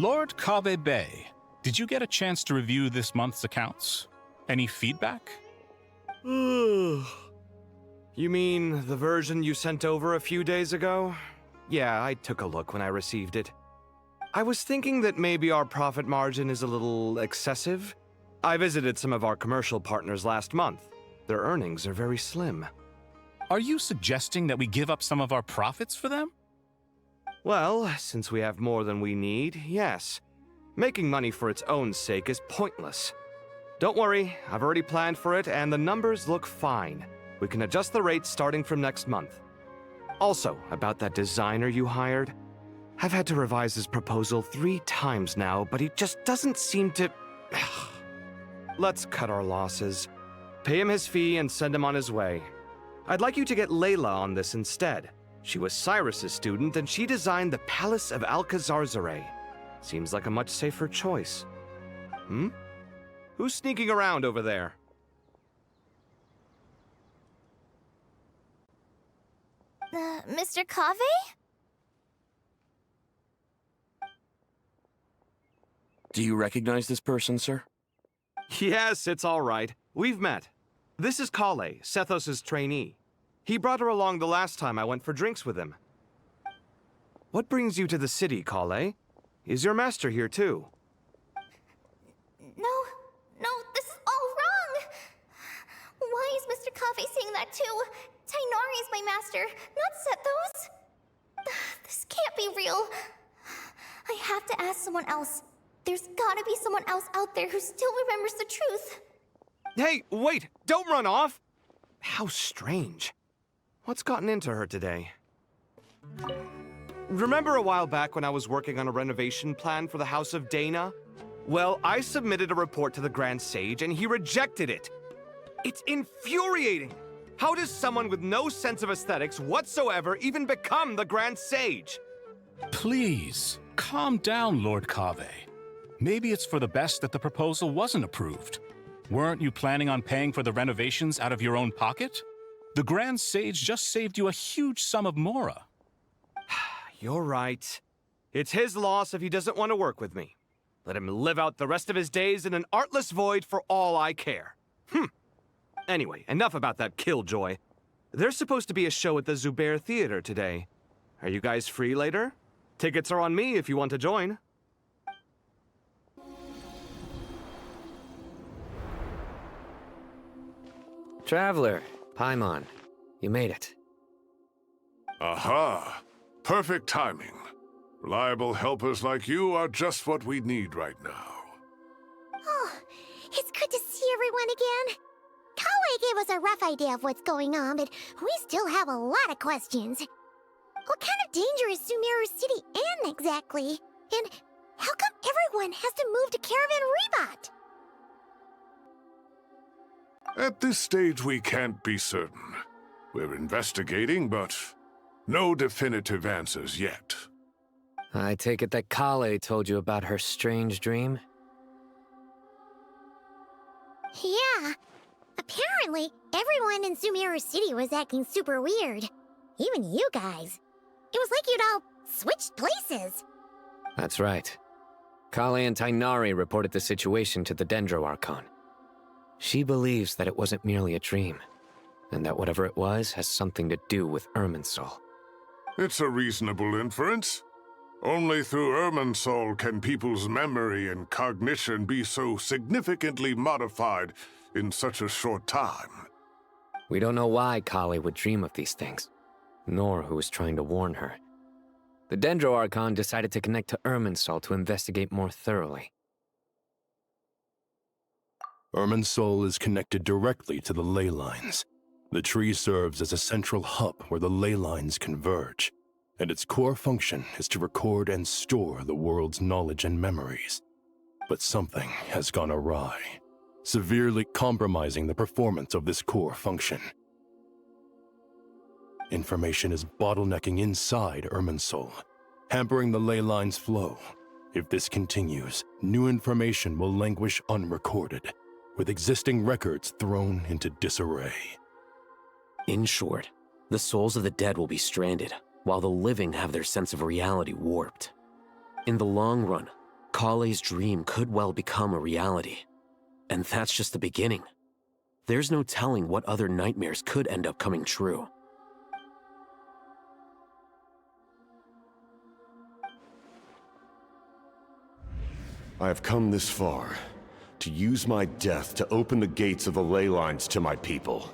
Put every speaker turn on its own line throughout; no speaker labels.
Lord Haikaveh, did you get a chance to review this month's accounts? Any feedback?
You mean the version you sent over a few days ago? Yeah, I took a look when I received it. I was thinking that maybe our profit margin is a little excessive. I visited some of our commercial partners last month. Their earnings are very slim.
Are you suggesting that we give up some of our profits for them?
Well, since we have more than we need, yes. Making money for its own sake is pointless. Don't worry, I've already planned for it and the numbers look fine. We can adjust the rates starting from next month. Also, about that designer you hired, I've had to revise his proposal 3 times now, but he just doesn't seem to... Let's cut our losses. Pay him his fee and send him on his way. I'd like you to get Layla on this instead. She was Cyrus's student and she designed the Palace of Alcazarzaray. Seems like a much safer choice. Who's sneaking around over there?
Mr. Kaveh?
Do you recognize this person, sir?
Yes, it's all right. We've met. This is Kale, Sethos' trainee. He brought her along the last time I went for drinks with him. What brings you to the city, Kale? Is your master here too?
No, this is all wrong! Why is Mr. Kaveh saying that too? Tainari is my master, not Sethos. This can't be real. I have to ask someone else. There's gotta be someone else out there who still remembers the truth.
Hey, wait! Don't run off! How strange. What's gotten into her today? Remember a while back when I was working on a renovation plan for the House of Dana? Well, I submitted a report to the Grand Sage and he rejected it. It's infuriating! How does someone with no sense of aesthetics whatsoever even become the Grand Sage?
Please, calm down, Lord Haikaveh. Maybe it's for the best that the proposal wasn't approved. Weren't you planning on paying for the renovations out of your own pocket? The Grand Sage just saved you a huge sum of mora.
You're right. It's his loss if he doesn't want to work with me. Let him live out the rest of his days in an artless void for all I care. Anyway, enough about that killjoy. There's supposed to be a show at the Zubair Theater today. Are you guys free later? Tickets are on me if you want to join.
Traveler, Paimon, you made it.
Aha! Perfect timing. Reliable helpers like you are just what we need right now.
Oh, it's good to see everyone again. Kale gave us a rough idea of what's going on, but we still have a lot of questions. What kind of danger is Sumero City in exactly? And how come everyone has to move to Caravan Rebot?
At this stage, we can't be certain. We're investigating, but no definitive answers yet.
I take it that Kale told you about her strange dream?
Yeah. Apparently, everyone in Sumero City was acting super weird. Even you guys. It was like you'd all switched places.
That's right. Kale and Tainari reported the situation to the Dendro Archon. She believes that it wasn't merely a dream, and that whatever it was has something to do with Irminsul.
It's a reasonable inference. Only through Irminsul can people's memory and cognition be so significantly modified in such a short time.
We don't know why Kale would dream of these things, nor who was trying to warn her. The Dendro Archon decided to connect to Irminsul to investigate more thoroughly.
Irminsul is connected directly to the ley lines. The tree serves as a central hub where the ley lines converge, and its core function is to record and store the world's knowledge and memories. But something has gone awry, severely compromising the performance of this core function. Information is bottlenecking inside Irminsul, hampering the ley lines' flow. If this continues, new information will languish unrecorded, with existing records thrown into disarray.
In short, the souls of the dead will be stranded, while the living have their sense of reality warped. In the long run, Kale's dream could well become a reality. And that's just the beginning. There's no telling what other nightmares could end up coming true.
I have come this far, to use my death to open the gates of the ley lines to my people.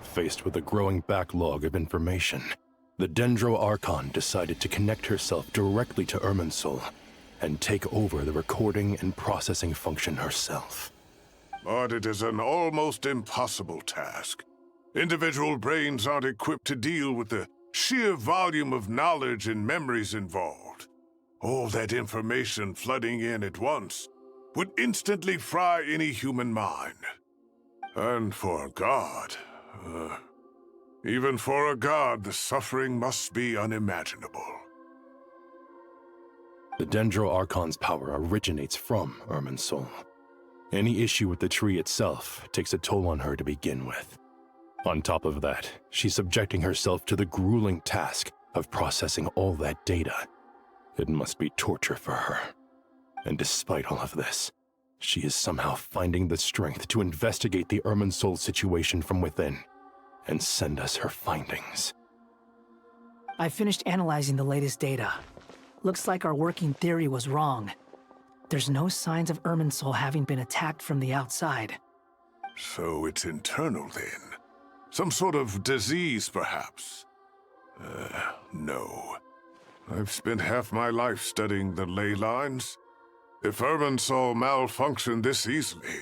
Faced with a growing backlog of information, the Dendro Archon decided to connect herself directly to Irminsul and take over the recording and processing function herself.
But it is an almost impossible task. Individual brains aren't equipped to deal with the sheer volume of knowledge and memories involved. All that information flooding in at once would instantly fry any human mind. And for a god, even for a god, the suffering must be unimaginable.
The Dendro Archon's power originates from Irminsul. Any issue with the tree itself takes a toll on her to begin with. On top of that, she's subjecting herself to the grueling task of processing all that data. It must be torture for her. And despite all of this, she is somehow finding the strength to investigate the Irminsul situation from within and send us her findings.
I finished analyzing the latest data. Looks like our working theory was wrong. There's no signs of Irminsul having been attacked from the outside.
So it's internal then? Some sort of disease, perhaps? No. I've spent half my life studying the ley lines. If Irminsul malfunctioned this easily,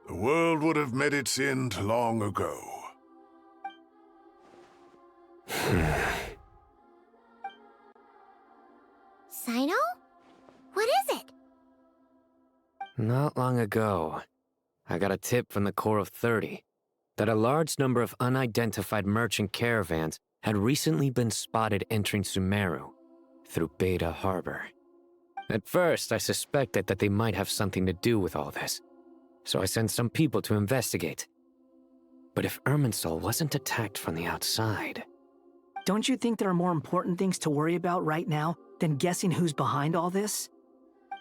the world would have met its end long ago.
Sino? What is it?
Not long ago, I got a tip from the Core of 30 that a large number of unidentified merchant caravans had recently been spotted entering Sumero through Beta Harbor. At first, I suspected that they might have something to do with all this, so I sent some people to investigate. But if Irminsul wasn't attacked from the outside...
Don't you think there are more important things to worry about right now than guessing who's behind all this?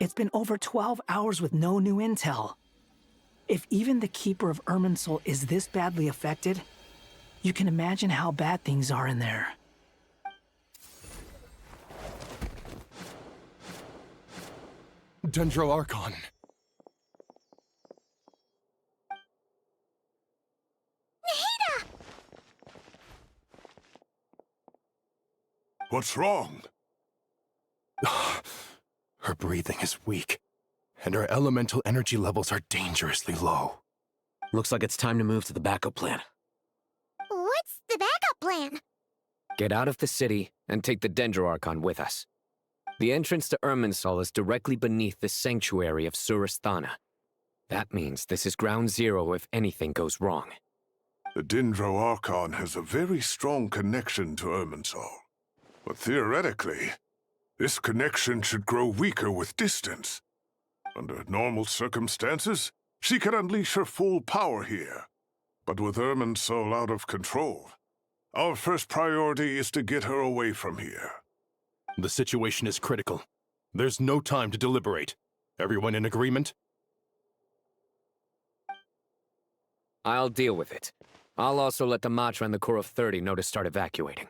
It's been over 12 hours with no new intel. If even the Keeper of Irminsul is this badly affected, you can imagine how bad things are in there.
Dendro Archon!
What's wrong?
Her breathing is weak, and her elemental energy levels are dangerously low.
Looks like it's time to move to the backup plan.
What's the backup plan?
Get out of the city and take the Dendro Archon with us. The entrance to Irminsul is directly beneath the sanctuary of Surasthana. That means this is ground zero if anything goes wrong.
The Dendro Archon has a very strong connection to Irminsul. But theoretically, this connection should grow weaker with distance. Under normal circumstances, she could unleash her full power here. But with Irminsul out of control, our first priority is to get her away from here.
The situation is critical. There's no time to deliberate. Everyone in agreement?
I'll deal with it. I'll also let the Matra and the Core of 30 know to start evacuating.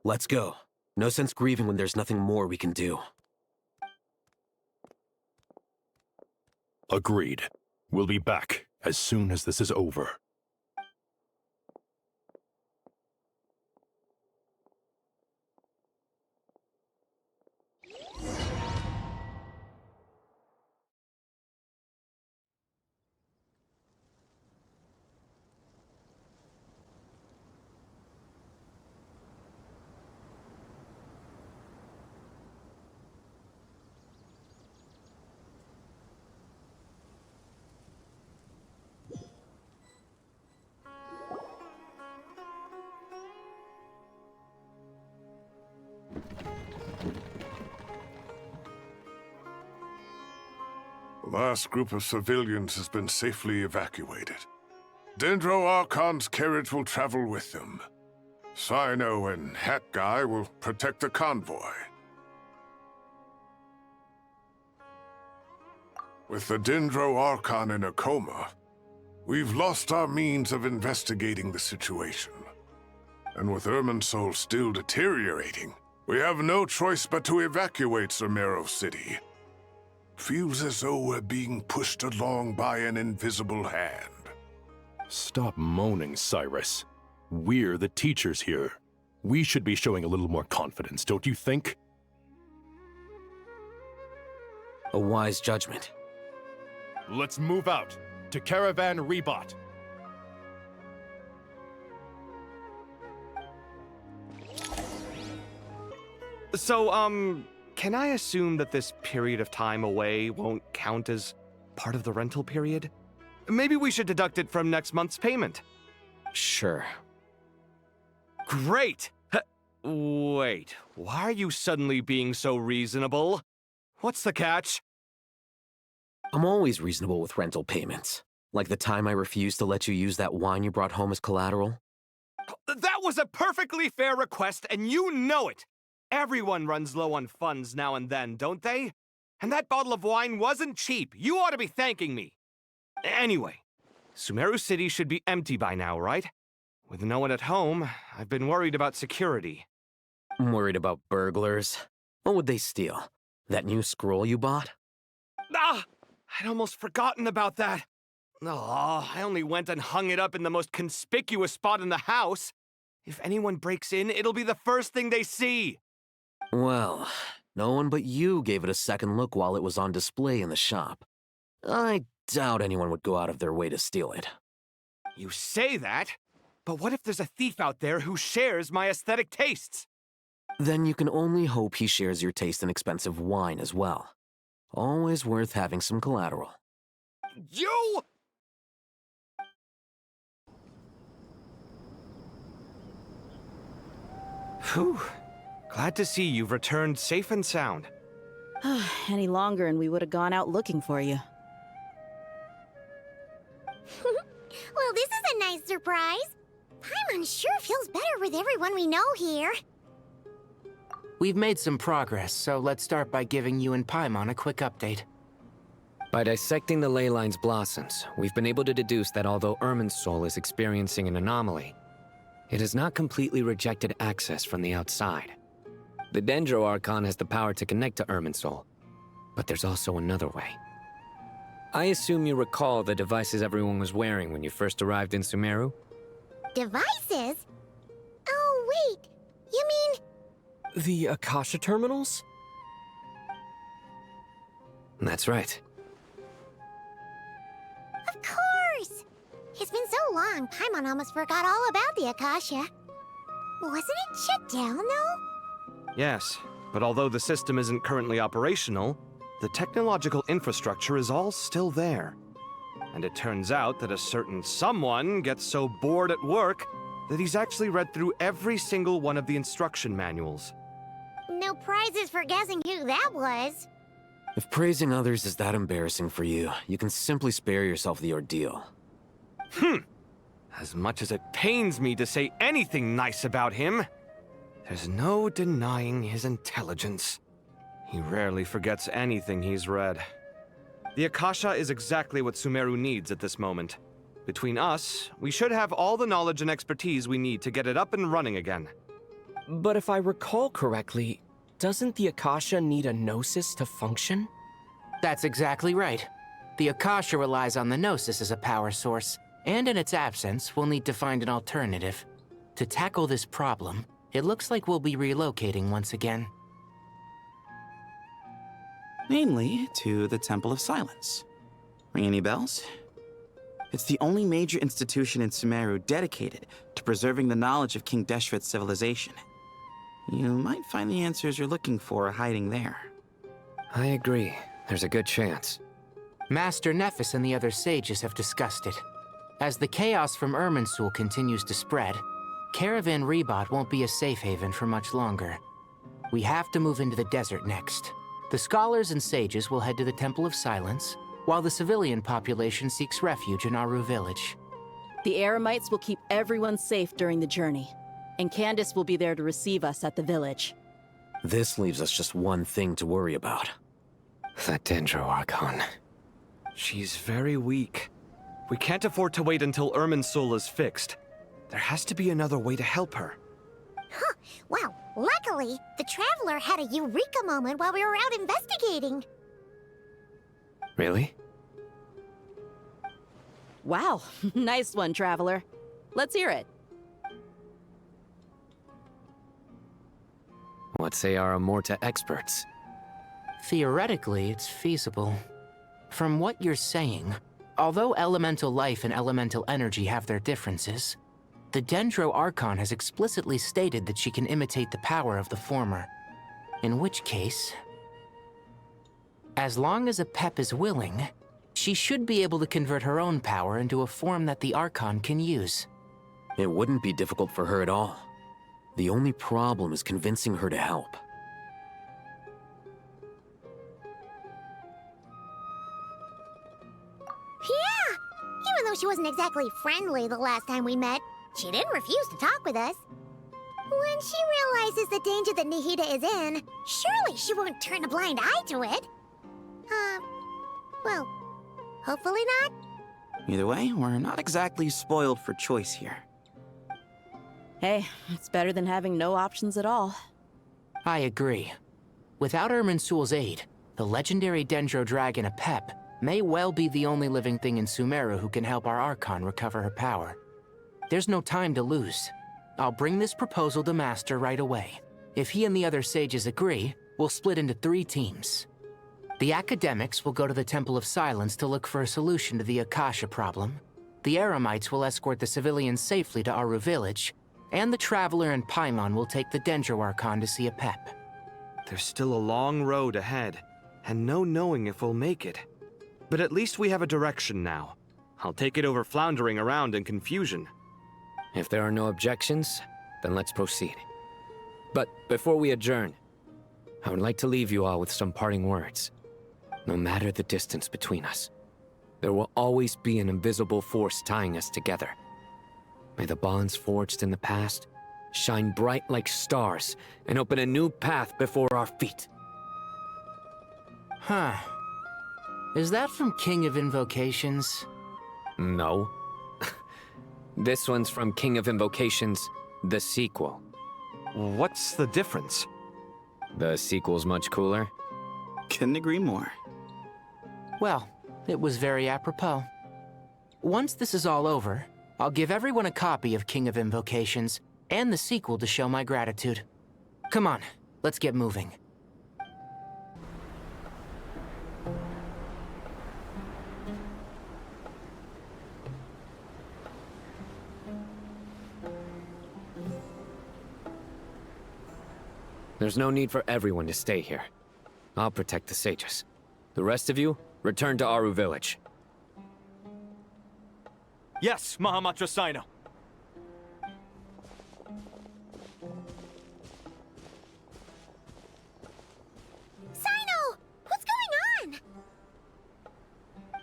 Let's go. No sense grieving when there's nothing more we can do.
Agreed. We'll be back as soon as this is over.
The last group of civilians has been safely evacuated. Dendro Archon's carriage will travel with them. Sino and Hat Guy will protect the convoy. With the Dendro Archon in a coma, we've lost our means of investigating the situation. And with Irminsul still deteriorating, we have no choice but to evacuate Sumero City. Feels as though we're being pushed along by an invisible hand.
Stop moaning, Cyrus. We're the teachers here. We should be showing a little more confidence, don't you think?
A wise judgment.
Let's move out to Caravan Rebot.
So, can I assume that this period of time away won't count as part of the rental period? Maybe we should deduct it from next month's payment.
Sure.
Great! Wait, why are you suddenly being so reasonable? What's the catch?
I'm always reasonable with rental payments. Like the time I refused to let you use that wine you brought home as collateral.
That was a perfectly fair request, and you know it! Everyone runs low on funds now and then, don't they? And that bottle of wine wasn't cheap. You ought to be thanking me. Anyway, Sumero City should be empty by now, right? With no one at home, I've been worried about security.
I'm worried about burglars. What would they steal? That new scroll you bought?
Ah! I'd almost forgotten about that. Oh, I only went and hung it up in the most conspicuous spot in the house. If anyone breaks in, it'll be the first thing they see.
Well, no one but you gave it a second look while it was on display in the shop. I doubt anyone would go out of their way to steal it.
You say that, but what if there's a thief out there who shares my aesthetic tastes?
Then you can only hope he shares your taste in expensive wine as well. Always worth having some collateral.
You! Phew. Glad to see you've returned safe and sound.
Any longer and we would have gone out looking for you.
Well, this is a nice surprise. Paimon sure feels better with everyone we know here.
We've made some progress, so let's start by giving you and Paimon a quick update.
By dissecting the ley line's blossoms, we've been able to deduce that although Irminsul is experiencing an anomaly, it has not completely rejected access from the outside. The Dendro Archon has the power to connect to Irminsul, but there's also another way. I assume you recall the devices everyone was wearing when you first arrived in Sumeru?
Devices? Oh, wait. You mean...
The Akasha terminals?
That's right.
Of course! It's been so long, Paimon almost forgot all about the Akasha. Wasn't it shut down, though?
Yes, but although the system isn't currently operational, the technological infrastructure is all still there. And it turns out that a certain someone gets so bored at work that he's actually read through every single one of the instruction manuals.
No prizes for guessing who that was.
If praising others is that embarrassing for you, you can simply spare yourself the ordeal.
As much as it pains me to say anything nice about him, there's no denying his intelligence. He rarely forgets anything he's read. The Akasha is exactly what Sumeru needs at this moment. Between us, we should have all the knowledge and expertise we need to get it up and running again.
But if I recall correctly, doesn't the Akasha need a Gnosis to function?
That's exactly right. The Akasha relies on the Gnosis as a power source, and in its absence, we'll need to find an alternative. To tackle this problem, it looks like we'll be relocating once again.
Namely, to the Temple of Silence. Ring any bells? It's the only major institution in Sumeru dedicated to preserving the knowledge of King Deshret's civilization. You might find the answers you're looking for hiding there.
I agree. There's a good chance.
Master Nephis and the other sages have discussed it. As the chaos from Irminsul continues to spread, Caravan Rebot won't be a safe haven for much longer. We have to move into the desert next. The scholars and sages will head to the Temple of Silence, while the civilian population seeks refuge in Aru Village.
The Eremites will keep everyone safe during the journey, and Candace will be there to receive us at the village.
This leaves us just one thing to worry about.
That Dendro Archon.
She's very weak. We can't afford to wait until Irminsul is fixed. There has to be another way to help her.
Huh. Well, luckily, the Traveler had a eureka moment while we were out investigating.
Really?
Wow, nice one, Traveler. Let's hear it.
What say our Amorta experts?
Theoretically, it's feasible. From what you're saying, although elemental life and elemental energy have their differences, the Dendro Archon has explicitly stated that she can imitate the power of the former. In which case, as long as Apep is willing, she should be able to convert her own power into a form that the Archon can use.
It wouldn't be difficult for her at all. The only problem is convincing her to help.
Yeah! Even though she wasn't exactly friendly the last time we met, she didn't refuse to talk with us. When she realizes the danger that Nahida is in, surely she won't turn a blind eye to it. Well, hopefully not.
Either way, we're not exactly spoiled for choice here.
Hey, it's better than having no options at all.
I agree. Without Irminsul's aid, the legendary Dendro Dragon Apep may well be the only living thing in Sumero who can help our Archon recover her power. There's no time to lose. I'll bring this proposal to Master right away. If he and the other sages agree, we'll split into 3 teams. The academics will go to the Temple of Silence to look for a solution to the Akasha problem. The Eremites will escort the civilians safely to Aru Village, and the Traveler and Paimon will take the Dendro Archon to see Apep.
There's still a long road ahead, and no knowing if we'll make it. But at least we have a direction now. I'll take it over floundering around in confusion.
If there are no objections, then let's proceed. But before we adjourn, I would like to leave you all with some parting words. No matter the distance between us, there will always be an invisible force tying us together. May the bonds forged in the past shine bright like stars and open a new path before our feet.
Huh. Is that from King of Invocations?
No. This one's from King of Invocations, the sequel.
What's the difference?
The sequel's much cooler.
Couldn't agree more.
Well, it was very apropos. Once this is all over, I'll give everyone a copy of King of Invocations and the sequel to show my gratitude. Come on, let's get moving.
There's no need for everyone to stay here. I'll protect the sages. The rest of you, return to Aru Village.
Yes, Mahamatra Sino.
Sino! What's going on?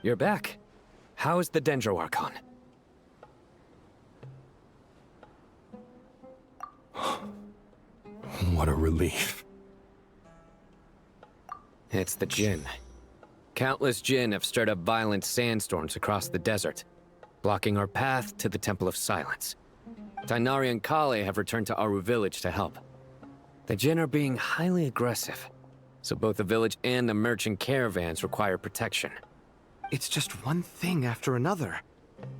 You're back. How is the Dendro Archon?
What a relief.
It's the Jinn. Countless Jinn have stirred up violent sandstorms across the desert, blocking our path to the Temple of Silence. Tighnari and Kale have returned to Aru Village to help. The Jinn are being highly aggressive, so both the village and the merchant caravans require protection.
It's just one thing after another.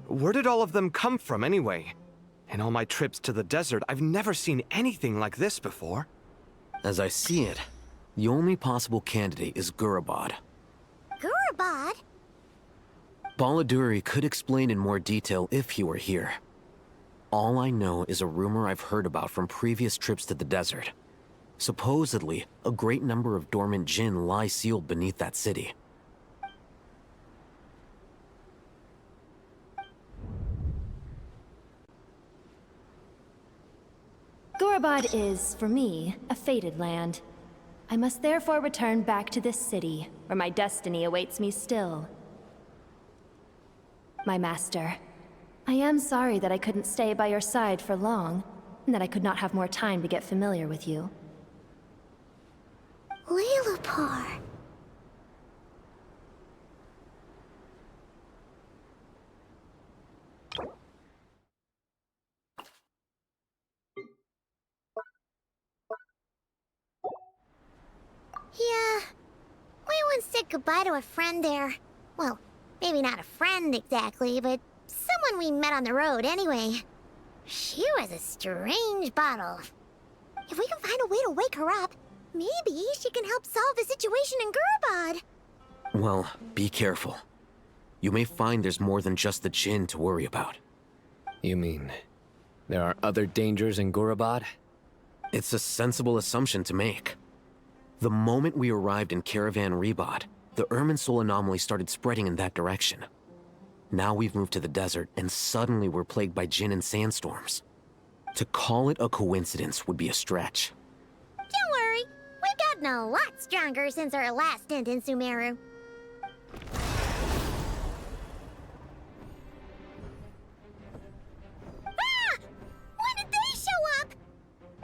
Where did all of them come from anyway? In all my trips to the desert, I've never seen anything like this before.
As I see it, the only possible candidate is Gurabad.
Gurabad?
Baladuri could explain in more detail if he were here. All I know is a rumor I've heard about from previous trips to the desert. Supposedly, a great number of dormant Jinn lie sealed beneath that city.
Gurabad is, for me, a fated land. I must therefore return back to this city, where my destiny awaits me still. my master. I am sorry that I couldn't stay by your side for long, and that I could not have more time to get familiar with you.
Lilupar. Yeah, we once said goodbye to a friend there. Well, maybe not a friend exactly, but someone we met on the road anyway. She was a strange bottle. If we can find a way to wake her up, maybe she can help solve the situation in Gurabad.
Well, be careful. You may find there's more than just the Jinn to worry about.
You mean there are other dangers in Gurabad?
It's a sensible assumption to make. The moment we arrived in Caravan Rebad, the Irminsul anomaly started spreading in that direction. Now we've moved to the desert, and suddenly we're plagued by Jinn and sandstorms. To call it a coincidence would be a stretch.
Don't worry, we've gotten a lot stronger since our last stint in Sumeru. Ah! When did they show up?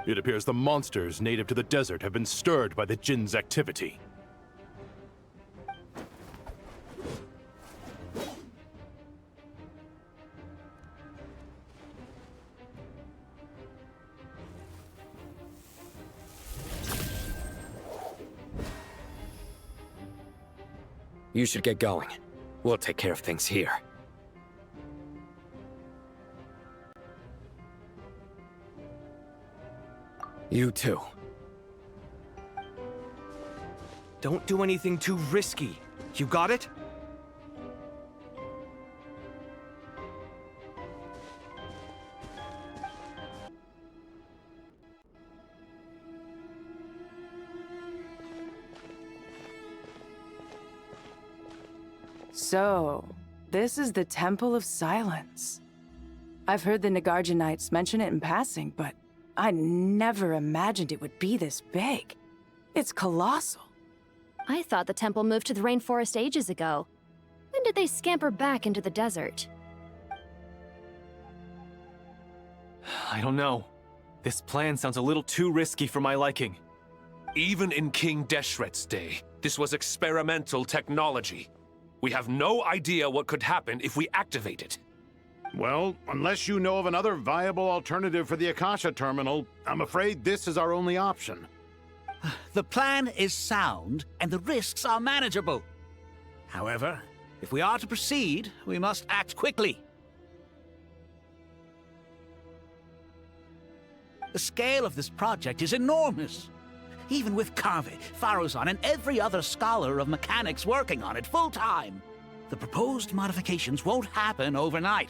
It appears the monsters native to the desert have been stirred by the Jinn's activity.
You should get going. We'll take care of things here. You too.
Don't do anything too risky. You got it?
So, this is the Temple of Silence. I've heard the Nagarjanites mention it in passing, but I never imagined it would be this big. It's colossal.
I thought the temple moved to the rainforest ages ago. When did they scamper back into the desert?
I don't know. This plan sounds a little too risky for my liking.
Even in King Deshret's day, this was experimental technology. We have no idea what could happen if we activate it.
Well, unless you know of another viable alternative for the Akasha terminal, I'm afraid this is our only option.
The plan is sound, and the risks are manageable. However, if we are to proceed, we must act quickly. The scale of this project is enormous. Even with Kaveh, Faruzan, and every other scholar of mechanics working on it full-time, the proposed modifications won't happen overnight.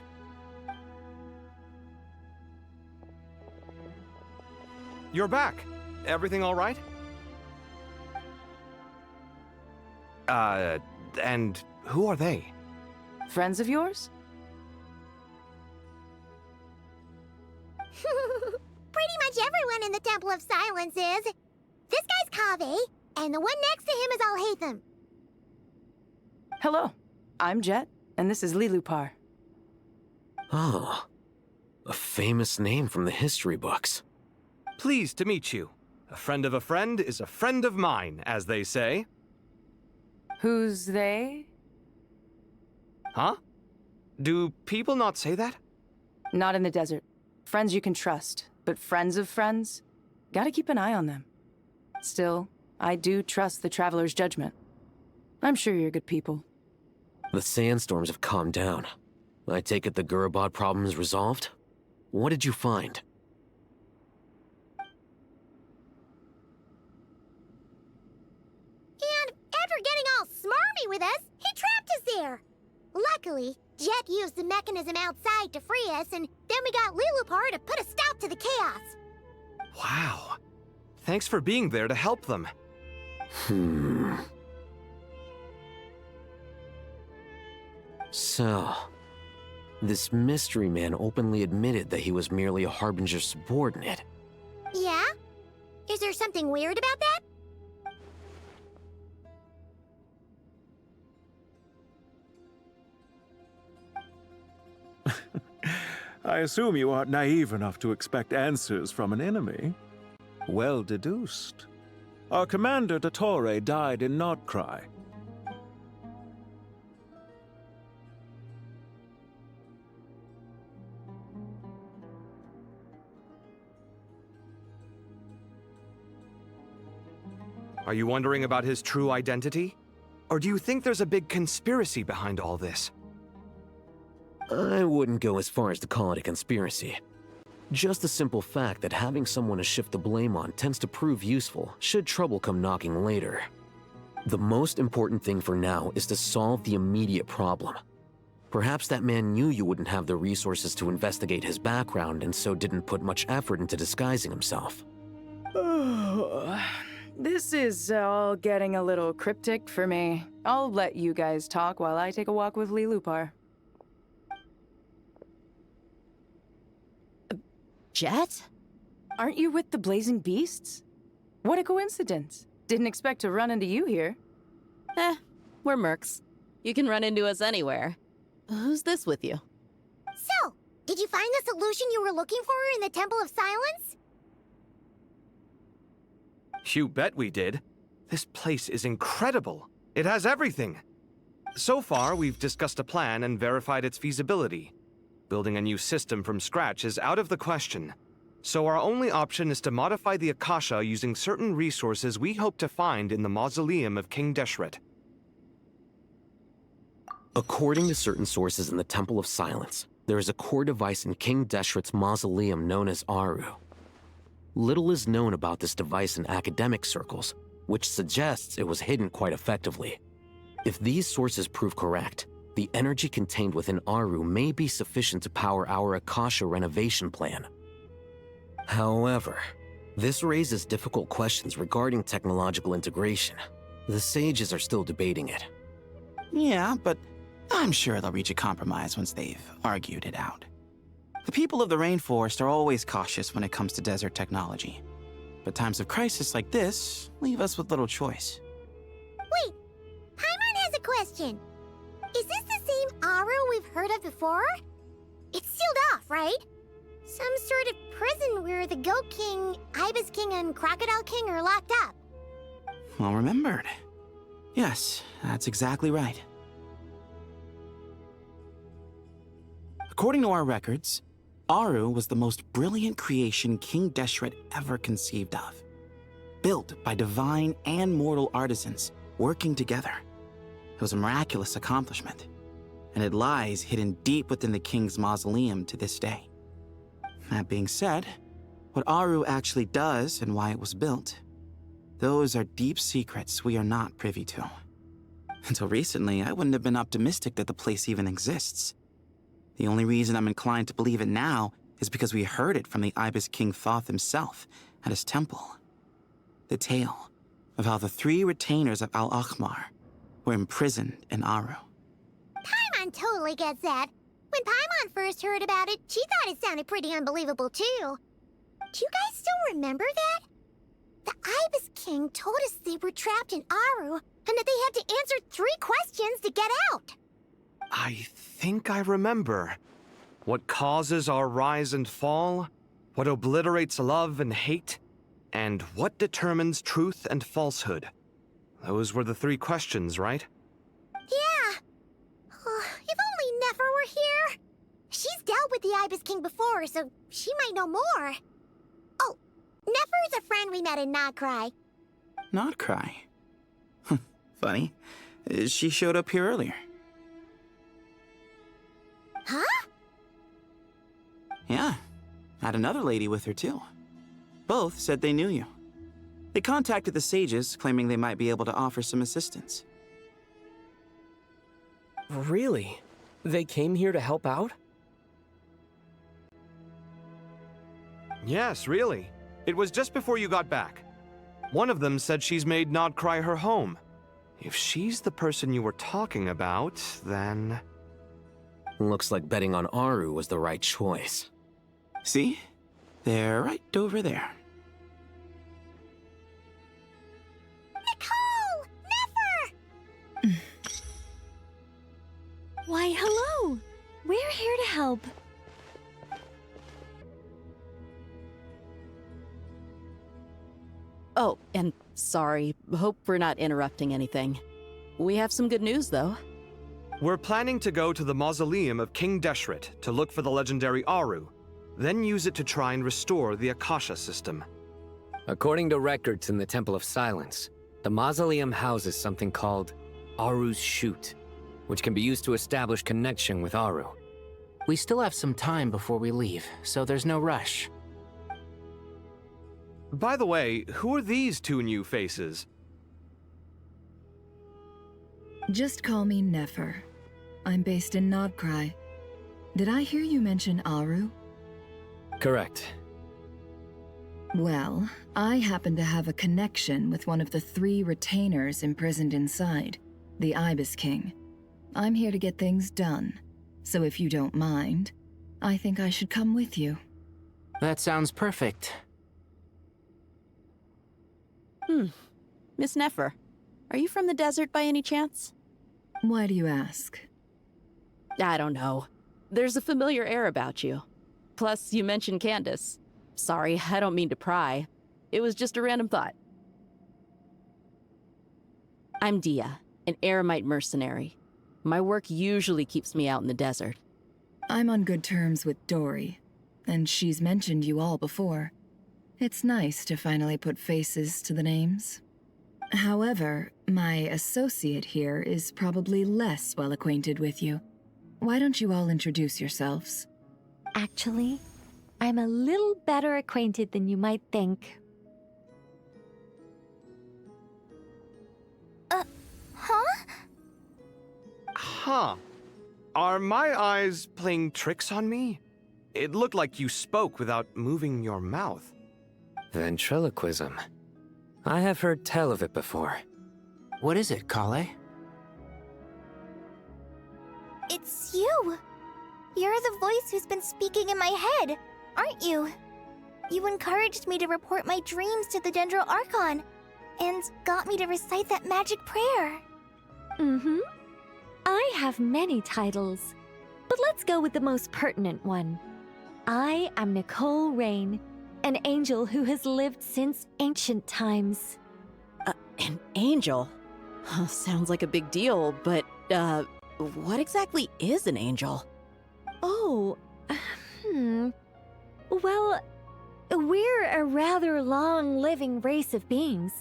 You're back. Everything all right? And who are they?
Friends of yours?
Pretty much everyone in the Temple of Silence is. This guy's Kaveh, and the one next to him is Alhaitham.
Hello, I'm Jet, and this is Lilupar.
Oh, a famous name from the history books.
Pleased to meet you. A friend of a friend is a friend of mine, as they say.
Who's they?
Huh? Do people not say that?
Not in the desert. Friends you can trust, but friends of friends? Gotta keep an eye on them. Still, I do trust the Traveler's judgment. I'm sure you're good people.
The sandstorms have calmed down. I take it the Gurabad problem is resolved? What did you find?
And after getting all smarmy with us, he trapped us there. Luckily, Jet used the mechanism outside to free us, and then we got Lilupar to put a stop to the chaos.
Wow. Thanks for being there to help them.
So, this mystery man openly admitted that he was merely a Harbinger subordinate.
Yeah? Is there something weird about that?
I assume you aren't naive enough to expect answers from an enemy. Well deduced. Our commander, Dottore, died in Nordcry.
Are you wondering about his true identity? Or do you think there's a big conspiracy behind all this?
I wouldn't go as far as to call it a conspiracy. Just the simple fact that having someone to shift the blame on tends to prove useful should trouble come knocking later. The most important thing for now is to solve the immediate problem. Perhaps that man knew you wouldn't have the resources to investigate his background and so didn't put much effort into disguising himself.
This is all getting a little cryptic for me. I'll let you guys talk while I take a walk with Lilupar.
Jet?
Aren't you with the Blazing Beasts? What a coincidence. Didn't expect to run into you here.
We're mercs. You can run into us anywhere. Who's this with you?
So, did you find the solution you were looking for in the Temple of Silence?
You bet we did. This place is incredible. It has everything. So far, we've discussed a plan and verified its feasibility. Building a new system from scratch is out of the question. So our only option is to modify the Akasha using certain resources we hope to find in the mausoleum of King Deshret.
According to certain sources in the Temple of Silence, there is a core device in King Deshret's mausoleum known as Aru. Little is known about this device in academic circles, which suggests it was hidden quite effectively. If these sources prove correct, the energy contained within Aru may be sufficient to power our Akasha renovation plan. However, this raises difficult questions regarding technological integration. The sages are still debating it.
Yeah, but I'm sure they'll reach a compromise once they've argued it out. The people of the rainforest are always cautious when it comes to desert technology. But times of crisis like this leave us with little choice.
Wait, Paimon has a question. Is this the same Aru we've heard of before? It's sealed off, right? Some sort of prison where the Goat King, Ibis King, and Crocodile King are locked up.
Well remembered. Yes, that's exactly right. According to our records, Aru was the most brilliant creation King Deshret ever conceived of. Built by divine and mortal artisans working together. It was a miraculous accomplishment, and it lies hidden deep within the king's mausoleum to this day. That being said, what Aru actually does and why it was built, those are deep secrets we are not privy to. Until recently, I wouldn't have been optimistic that the place even exists. The only reason I'm inclined to believe it now is because we heard it from the Ibis King Thoth himself at his temple. The tale of how the 3 retainers of Al-Akhmar were imprisoned in Aru.
Paimon totally gets that. When Paimon first heard about it, she thought it sounded pretty unbelievable too. Do you guys still remember that? The Ibis King told us they were trapped in Aru and that they had to answer 3 questions to get out.
I think I remember. What causes our rise and fall? What obliterates love and hate? And what determines truth and falsehood? Those were the 3 questions, right?
Yeah. Oh, if only Nefer were here. She's dealt with the Ibis King before, so she might know more. Oh, Nefer's a friend we met in Nordcry.
Nordcry? Funny. She showed up here earlier.
Huh?
Yeah. Had another lady with her, too. Both said they knew you. They contacted the sages, claiming they might be able to offer some assistance.
Really? They came here to help out?
Yes, really. It was just before you got back. One of them said she's made Nordcry her home. If she's the person you were talking about, then...
Looks like betting on Aru was the right choice.
See? They're right over there.
Nicole! Nefer!
Why, hello! We're here to help.
Oh, and sorry, hope we're not interrupting anything. We have some good news, though.
We're planning to go to the mausoleum of King Deshret to look for the legendary Aru, then use it to try and restore the Akasha system.
According to records in the Temple of Silence, the mausoleum houses something called Aru's Chute, which can be used to establish connection with Aru.
We still have some time before we leave, so there's no rush.
By the way, who are these two new faces?
Just call me Nefer. I'm based in Nodcry. Did I hear you mention Aru?
Correct.
Well, I happen to have a connection with one of the 3 retainers imprisoned inside, the Ibis King. I'm here to get things done, so if you don't mind, I think I should come with you.
That sounds perfect.
Miss Nefer, are you from the desert by any chance?
Why do you ask?
I don't know. There's a familiar air about you. Plus, you mentioned Candace. Sorry, I don't mean to pry. It was just a random thought. I'm Dia, an Eremite mercenary. My work usually keeps me out in the desert.
I'm on good terms with Dory, and she's mentioned you all before. It's nice to finally put faces to the names. However, my associate here is probably less well acquainted with you. Why don't you all introduce yourselves?
Actually, I'm a little better acquainted than you might think.
Huh?
Huh. Are my eyes playing tricks on me? It looked like you spoke without moving your mouth.
Ventriloquism. I have heard tell of it before.
What is it, Kale?
It's you! You're the voice who's been speaking in my head, aren't you? You encouraged me to report my dreams to the Dendro Archon, and got me to recite that magic prayer.
I have many titles, but let's go with the most pertinent one. I am Nicole Rain, an angel who has lived since ancient times.
An angel? Sounds like a big deal, but, what exactly is an angel?
Oh, Well, we're a rather long-living race of beings.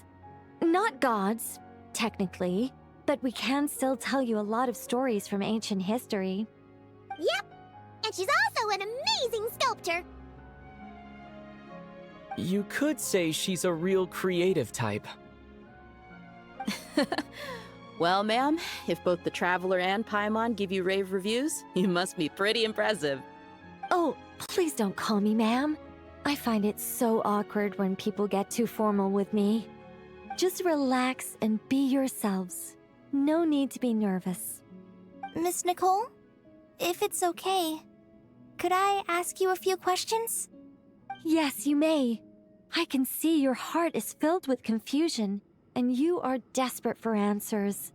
Not gods, technically, but we can still tell you a lot of stories from ancient history.
Yep, and she's also an amazing sculptor.
You could say she's a real creative type.
Well, ma'am, if both the Traveler and Paimon give you rave reviews, you must be pretty impressive.
Oh, please don't call me ma'am. I find it so awkward when people get too formal with me. Just relax and be yourselves. No need to be nervous.
Miss Nicole, if it's okay, could I ask you a few questions?
Yes, you may. I can see your heart is filled with confusion, and you are desperate for answers.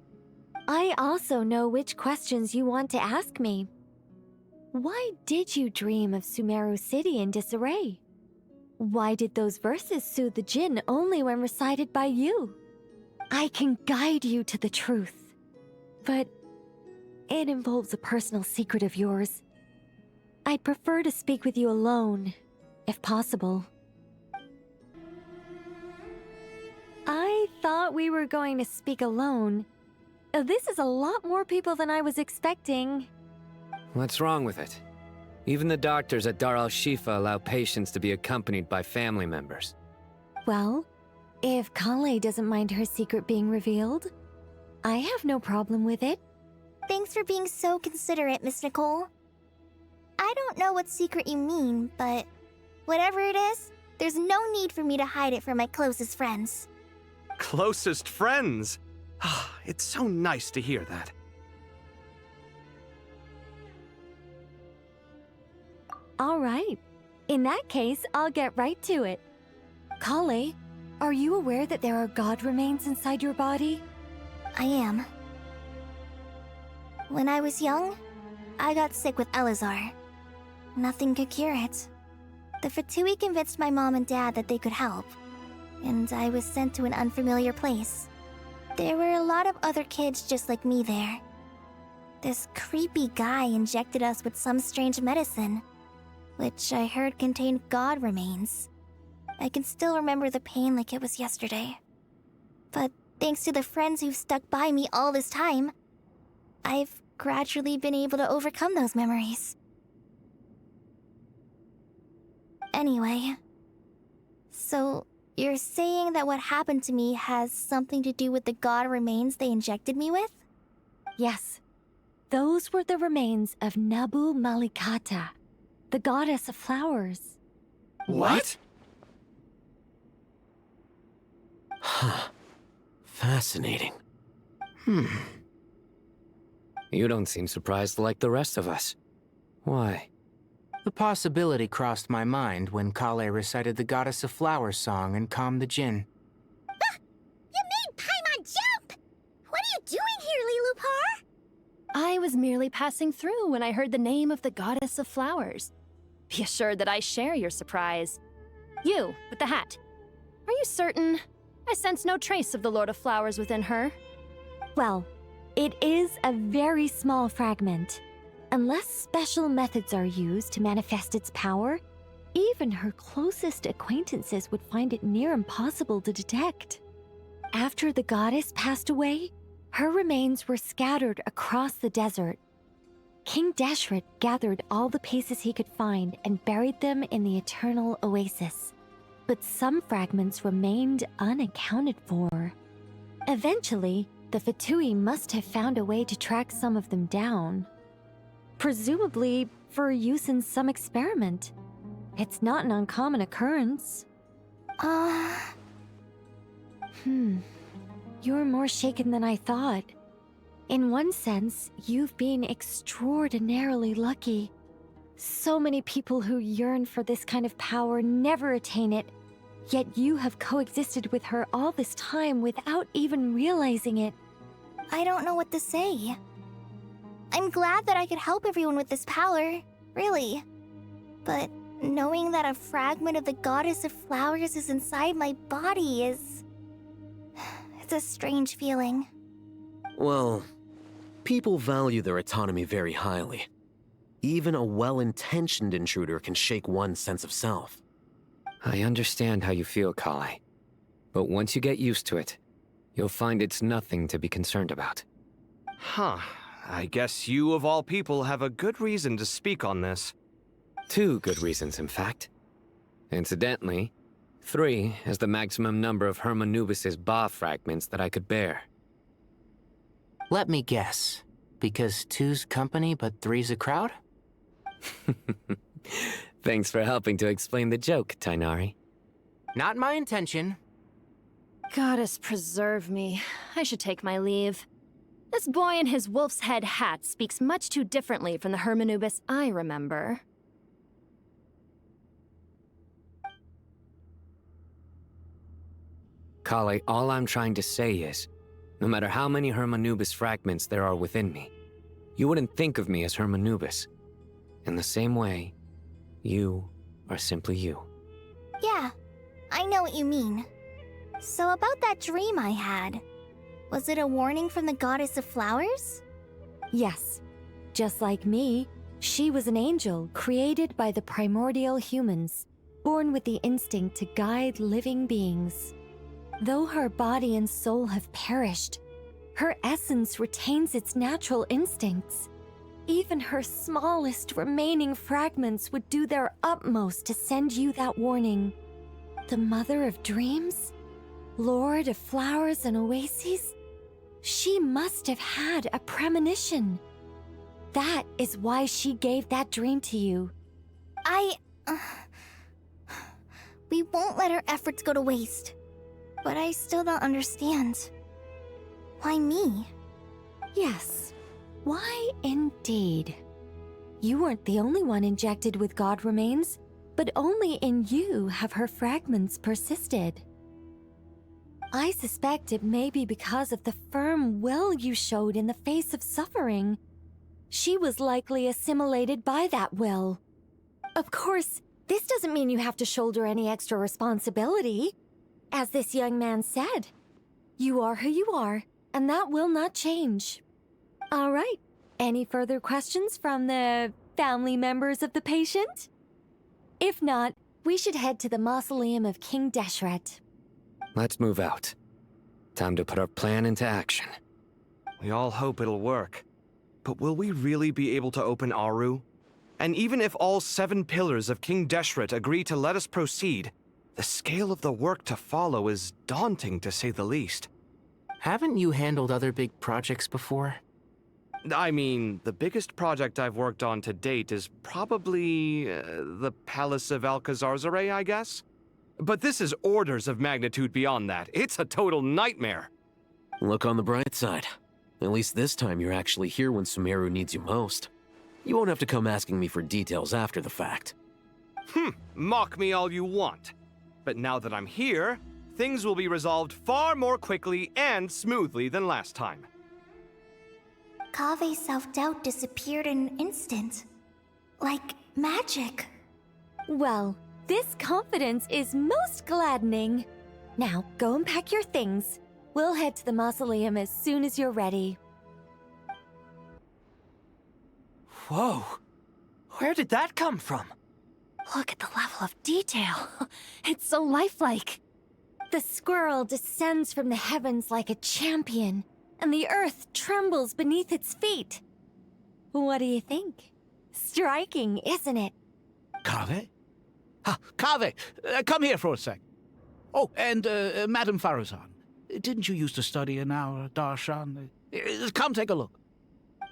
I also know which questions you want to ask me. Why did you dream of Sumero City in disarray? Why did those verses soothe the Jinn only when recited by you? I can guide you to the truth, but it involves a personal secret of yours. I'd prefer to speak with you alone, if possible. I thought we were going to speak alone. This is a lot more people than I was expecting.
What's wrong with it? Even the doctors at Dar al-Shifa allow patients to be accompanied by family members.
Well, if Kale doesn't mind her secret being revealed, I have no problem with it.
Thanks for being so considerate, Miss Nicole. I don't know what secret you mean, but whatever it is, there's no need for me to hide it from my closest friends.
Closest friends? It's so nice to hear that.
All right. In that case, I'll get right to it. Kale, are you aware that there are god remains inside your body?
I am. When I was young, I got sick with Elazar. Nothing could cure it. The Fatui convinced my mom and dad that they could help. and I was sent to an unfamiliar place. There were a lot of other kids just like me there. This creepy guy injected us with some strange medicine, which I heard contained god remains. I can still remember the pain like it was yesterday. But thanks to the friends who've stuck by me all this time, I've gradually been able to overcome those memories. Anyway, so you're saying that what happened to me has something to do with the god remains they injected me with?
Yes. Those were the remains of Nabu Malikata, the goddess of flowers.
What? Huh. Fascinating.
You don't seem surprised like the rest of us. Why?
The possibility crossed my mind when Kale recited the Goddess of Flowers song and calmed the Jinn.
Ah! You made Paimon jump! What are you doing here, Lilupar?
I was merely passing through when I heard the name of the goddess of flowers. Be assured that I share your surprise. You, with the hat. Are you certain? I sense no trace of the Lord of Flowers within her.
Well, it is a very small fragment. Unless special methods are used to manifest its power, even her closest acquaintances would find it near impossible to detect. After the goddess passed away, her remains were scattered across the desert. King Deshret gathered all the pieces he could find and buried them in the Eternal Oasis. But some fragments remained unaccounted for. Eventually, the Fatui must have found a way to track some of them down. Presumably for use in some experiment. It's not an uncommon occurrence. You're more shaken than I thought. In one sense, you've been extraordinarily lucky. So many people who yearn for this kind of power never attain it, yet you have coexisted with her all this time without even realizing it.
I don't know what to say. I'm glad that I could help everyone with this power, really. But knowing that a fragment of the Goddess of Flowers is inside my body is... it's a strange feeling.
Well, people value their autonomy very highly. Even a well-intentioned intruder can shake one's sense of self.
I understand how you feel, Kale. But once you get used to it, you'll find it's nothing to be concerned about.
Huh. I guess you, of all people, have a good reason to speak on this.
2 good reasons, in fact. Incidentally, 3 is the maximum number of Hermanubis's Ba fragments that I could bear.
Let me guess. Because 2's company, but 3's a crowd?
Thanks for helping to explain the joke, Tainari.
Not my intention.
Goddess preserve me. I should take my leave. This boy in his wolf's head hat speaks much too differently from the Hermanubis I remember.
Kale, all I'm trying to say is, no matter how many Hermanubis fragments there are within me, you wouldn't think of me as Hermanubis. In the same way, you are simply you.
Yeah, I know what you mean. So about that dream I had, was it a warning from the Goddess of Flowers?
Yes. Just like me, she was an angel created by the primordial humans, born with the instinct to guide living beings. Though her body and soul have perished, her essence retains its natural instincts. Even her smallest remaining fragments would do their utmost to send you that warning. The Mother of Dreams? Lord of Flowers and Oases? She must have had a premonition. That is why she gave that dream to you.
We won't let our efforts go to waste. But I still don't understand. Why me?
Yes. Why indeed? You weren't the only one injected with god remains, but only in you have her fragments persisted. I suspect it may be because of the firm will you showed in the face of suffering. She was likely assimilated by that will. Of course, this doesn't mean you have to shoulder any extra responsibility.
As this young man said, you are who you are, and that will not change. All right. Any further questions from the family members of the patient? If not, we should head to the mausoleum of King Deshret.
Let's move out. Time to put our plan into action.
We all hope it'll work. But will we really be able to open Aru? And even if all 7 pillars of King Deshret agree to let us proceed, the scale of the work to follow is daunting, to say the least.
Haven't you handled other big projects before?
I mean, the biggest project I've worked on to date is probably the Palace of Alcazarzaray, I guess? But this is orders of magnitude beyond that. It's a total nightmare.
Look on the bright side. At least this time you're actually here when Sumero needs you most. You won't have to come asking me for details after the fact.
Mock me all you want. But now that I'm here, things will be resolved far more quickly and smoothly than last time.
Haikaveh's self-doubt disappeared in an instant. Like magic.
Well, this confidence is most gladdening. Now, go and pack your things. We'll head to the mausoleum as soon as you're ready.
Whoa! Where did that come from?
Look at the level of detail. It's so lifelike. The squirrel descends from the heavens like a champion, and the earth trembles beneath its feet. What do you think? Striking, isn't it?
Kaveh? Kaveh, come here for a sec. Oh, and Madame Faruzan, didn't you used to study in our darshan? Come take a look.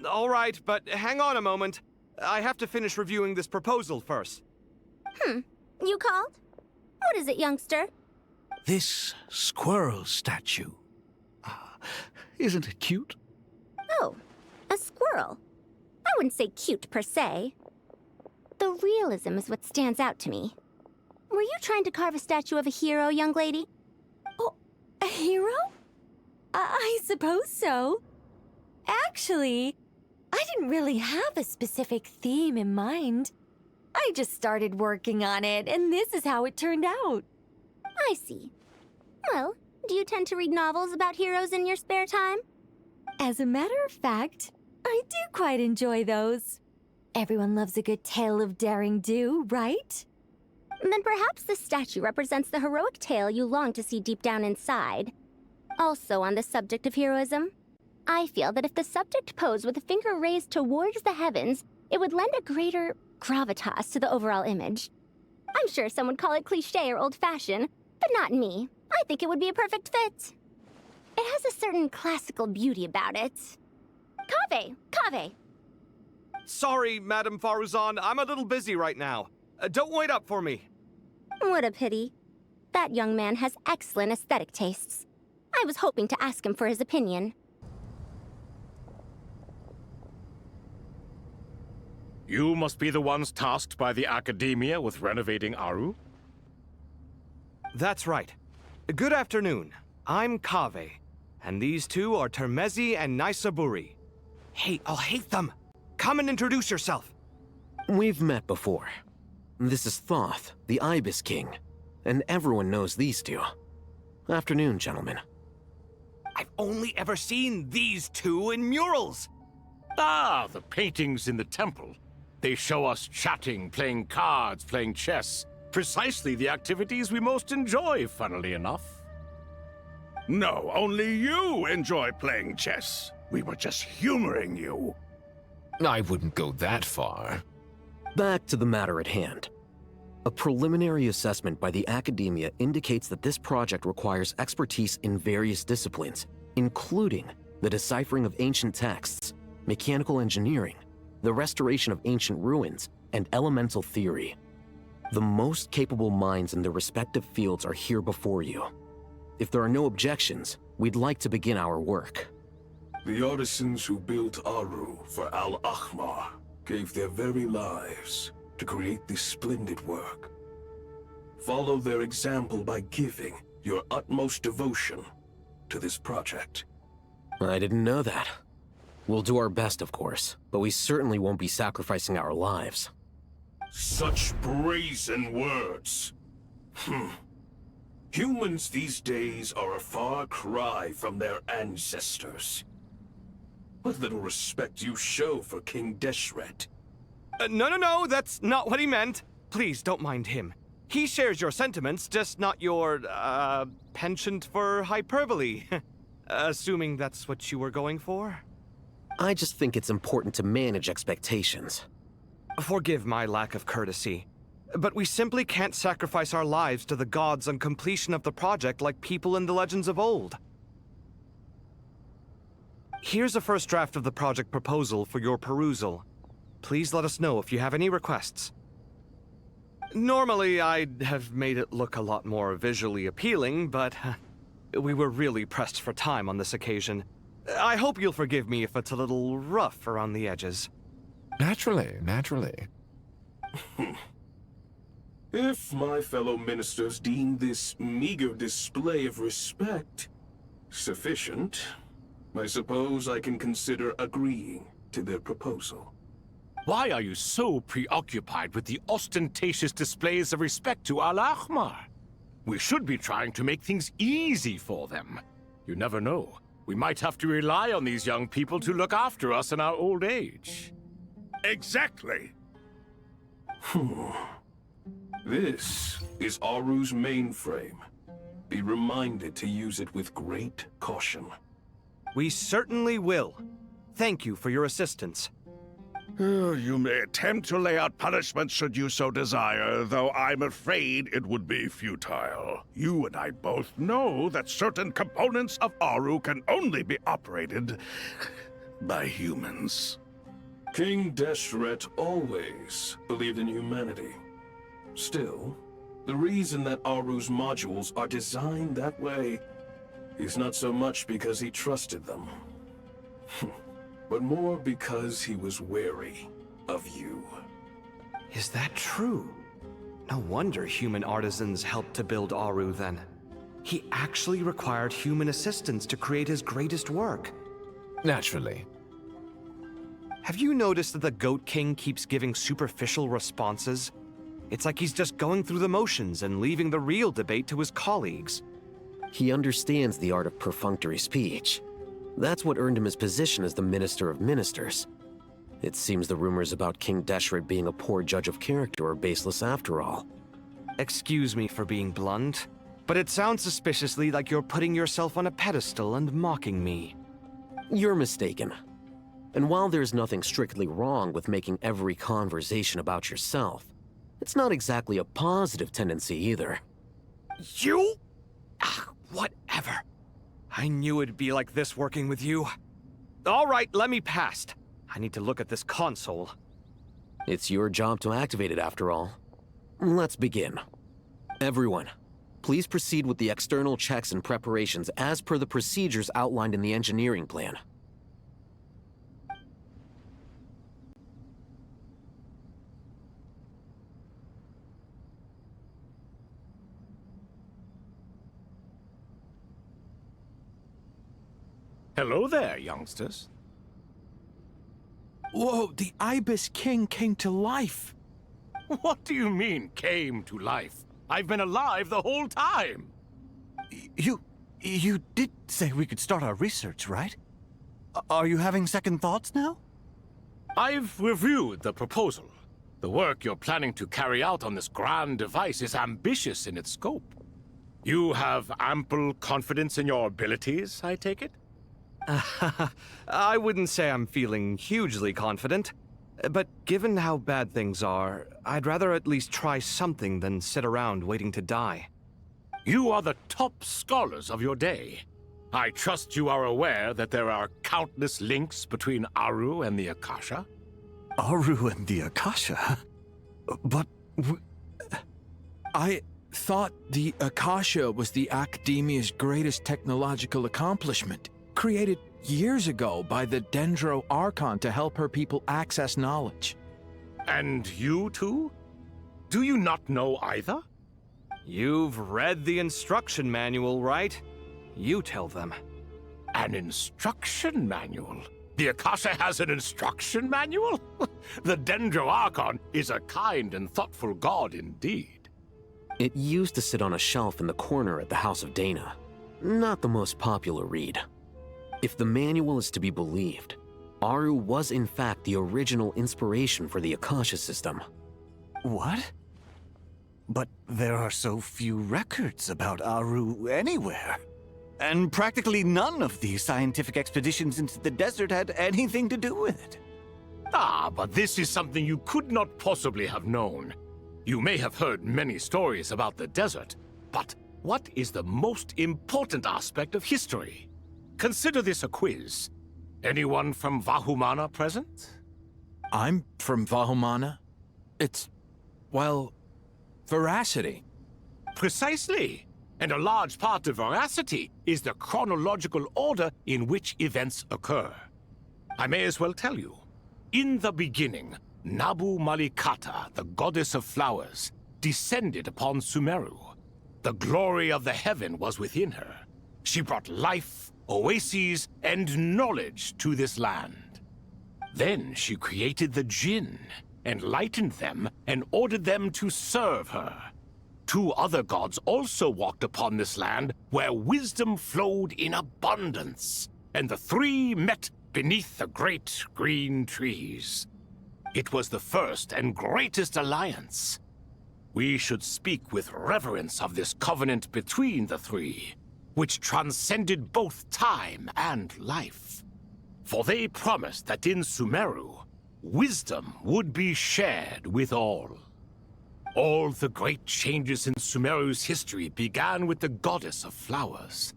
All right, but hang on a moment. I have to finish reviewing this proposal first.
You called? What is it, youngster?
This squirrel statue. Isn't it cute?
Oh, a squirrel. I wouldn't say cute per se. The realism is what stands out to me. Were you trying to carve a statue of a hero, young lady?
Oh, a hero? I suppose so. Actually, I didn't really have a specific theme in mind. I just started working on it, and this is how it turned out.
I see. Well, do you tend to read novels about heroes in your spare time?
As a matter of fact, I do quite enjoy those. Everyone loves a good tale of daring do, right?
Then perhaps the statue represents the heroic tale you long to see deep down inside. Also on the subject of heroism, I feel that if the subject posed with a finger raised towards the heavens, it would lend a greater gravitas to the overall image. I'm sure some would call it cliché or old-fashioned, but not me. I think it would be a perfect fit. It has a certain classical beauty about it. Haikaveh!
Sorry, Madame Faruzan, I'm a little busy right now. Don't wait up for me.
What a pity. That young man has excellent aesthetic tastes. I was hoping to ask him for his opinion.
You must be the ones tasked by the Academia with renovating Aru?
That's right. Good afternoon. I'm Kaveh, and these two are Termezi and Naisaburi. Hey, I'll hate them. Come and introduce yourself.
We've met before. This is Thoth, the Ibis King, and everyone knows these two. Afternoon, gentlemen.
I've only ever seen these two in murals.
Ah, the paintings in the temple. They show us chatting, playing cards, playing chess. Precisely the activities we most enjoy, funnily enough. No, only you enjoy playing chess. We were just humoring you.
I wouldn't go that far.
Back to the matter at hand. A preliminary assessment by the Academia indicates that this project requires expertise in various disciplines, including the deciphering of ancient texts, mechanical engineering, the restoration of ancient ruins, and elemental theory. The most capable minds in their respective fields are here before you. If there are no objections, we'd like to begin our work.
The artisans who built Aru for Al-Ahmar gave their very lives to create this splendid work. Follow their example by giving your utmost devotion to this project.
I didn't know that. We'll do our best, of course, but we certainly won't be sacrificing our lives.
Such brazen words. Humans these days are a far cry from their ancestors. What little respect you show for King Deshret.
No, that's not what he meant. Please, don't mind him. He shares your sentiments, just not your, penchant for hyperbole. Assuming that's what you were going for?
I just think it's important to manage expectations.
Forgive my lack of courtesy, but we simply can't sacrifice our lives to the gods on completion of the project like people in the legends of old. Here's a first draft of the project proposal for your perusal. Please let us know if you have any requests. Normally, I'd have made it look a lot more visually appealing, but we were really pressed for time on this occasion. I hope you'll forgive me if it's a little rough around the edges.
Naturally.
If my fellow ministers deem this meager display of respect sufficient, I suppose I can consider agreeing to their proposal.
Why are you so preoccupied with the ostentatious displays of respect to Al-Ahmar? We should be trying to make things easy for them. You never know. We might have to rely on these young people to look after us in our old age.
Exactly.
This is Aru's mainframe. Be reminded to use it with great caution.
We certainly will. Thank you for your assistance.
You may attempt to lay out punishment should you so desire, though I'm afraid it would be futile. You and I both know that certain components of Aru can only be operated by humans.
King Deshret always believed in humanity. Still, the reason that Aru's modules are designed that way is not so much because he trusted them, but more because he was wary of you.
Is that true? No wonder human artisans helped to build Aru then. He actually required human assistance to create his greatest work.
Naturally.
Have you noticed that the Goat King keeps giving superficial responses? It's like he's just going through the motions and leaving the real debate to his colleagues.
He understands the art of perfunctory speech. That's what earned him his position as the Minister of Ministers. It seems the rumors about King Deshret being a poor judge of character are baseless after all.
Excuse me for being blunt, but it sounds suspiciously like you're putting yourself on a pedestal and mocking me.
You're mistaken. And while there's nothing strictly wrong with making every conversation about yourself, it's not exactly a positive tendency either.
You? Whatever. I knew it'd be like this working with you. All right, let me past. I need to look at this console.
It's your job to activate it after all. Let's begin. Everyone, please proceed with the external checks and preparations as per the procedures outlined in the engineering plan.
Hello there, youngsters.
Whoa, the Ibis King came to life.
What do you mean, came to life? I've been alive the whole time.
You did say we could start our research, right? Are you having second thoughts now?
I've reviewed the proposal. The work you're planning to carry out on this grand device is ambitious in its scope. You have ample confidence in your abilities, I take it?
I wouldn't say I'm feeling hugely confident, but given how bad things are, I'd rather at least try something than sit around waiting to die.
You are the top scholars of your day. I trust you are aware that there are countless links between Aru and the Akasha?
Aru and the Akasha? But I thought the Akasha was the Academia's greatest technological accomplishment, created years ago by the Dendro Archon to help her people access knowledge.
And you too? Do you not know either?
You've read the instruction manual, right? You tell them.
An instruction manual? The Akasha has an instruction manual? The Dendro Archon is a kind and thoughtful god indeed.
It used to sit on a shelf in the corner at the House of Dana. Not the most popular read. If the manual is to be believed, Aru was in fact the original inspiration for the Akasha system.
What? But there are so few records about Aru anywhere. And practically none of these scientific expeditions into the desert had anything to do with it.
Ah, but this is something you could not possibly have known. You may have heard many stories about the desert, but what is the most important aspect of history? Consider this a quiz. Anyone from Vahumana present?
I'm from Vahumana. It's, well, veracity.
Precisely. And a large part of veracity is the chronological order in which events occur. I may as well tell you. In the beginning, Nabu Malikata, the goddess of flowers, descended upon Sumeru. The glory of the heaven was within her. She brought life, oases, and knowledge to this land. Then she created the Jinn, enlightened them, and ordered them to serve her. 2 other gods also walked upon this land where wisdom flowed in abundance, and the 3 met beneath the great green trees. It was the first and greatest alliance. We should speak with reverence of this covenant between the 3, which transcended both time and life. For they promised that in Sumeru, wisdom would be shared with all. All the great changes in Sumeru's history began with the goddess of flowers.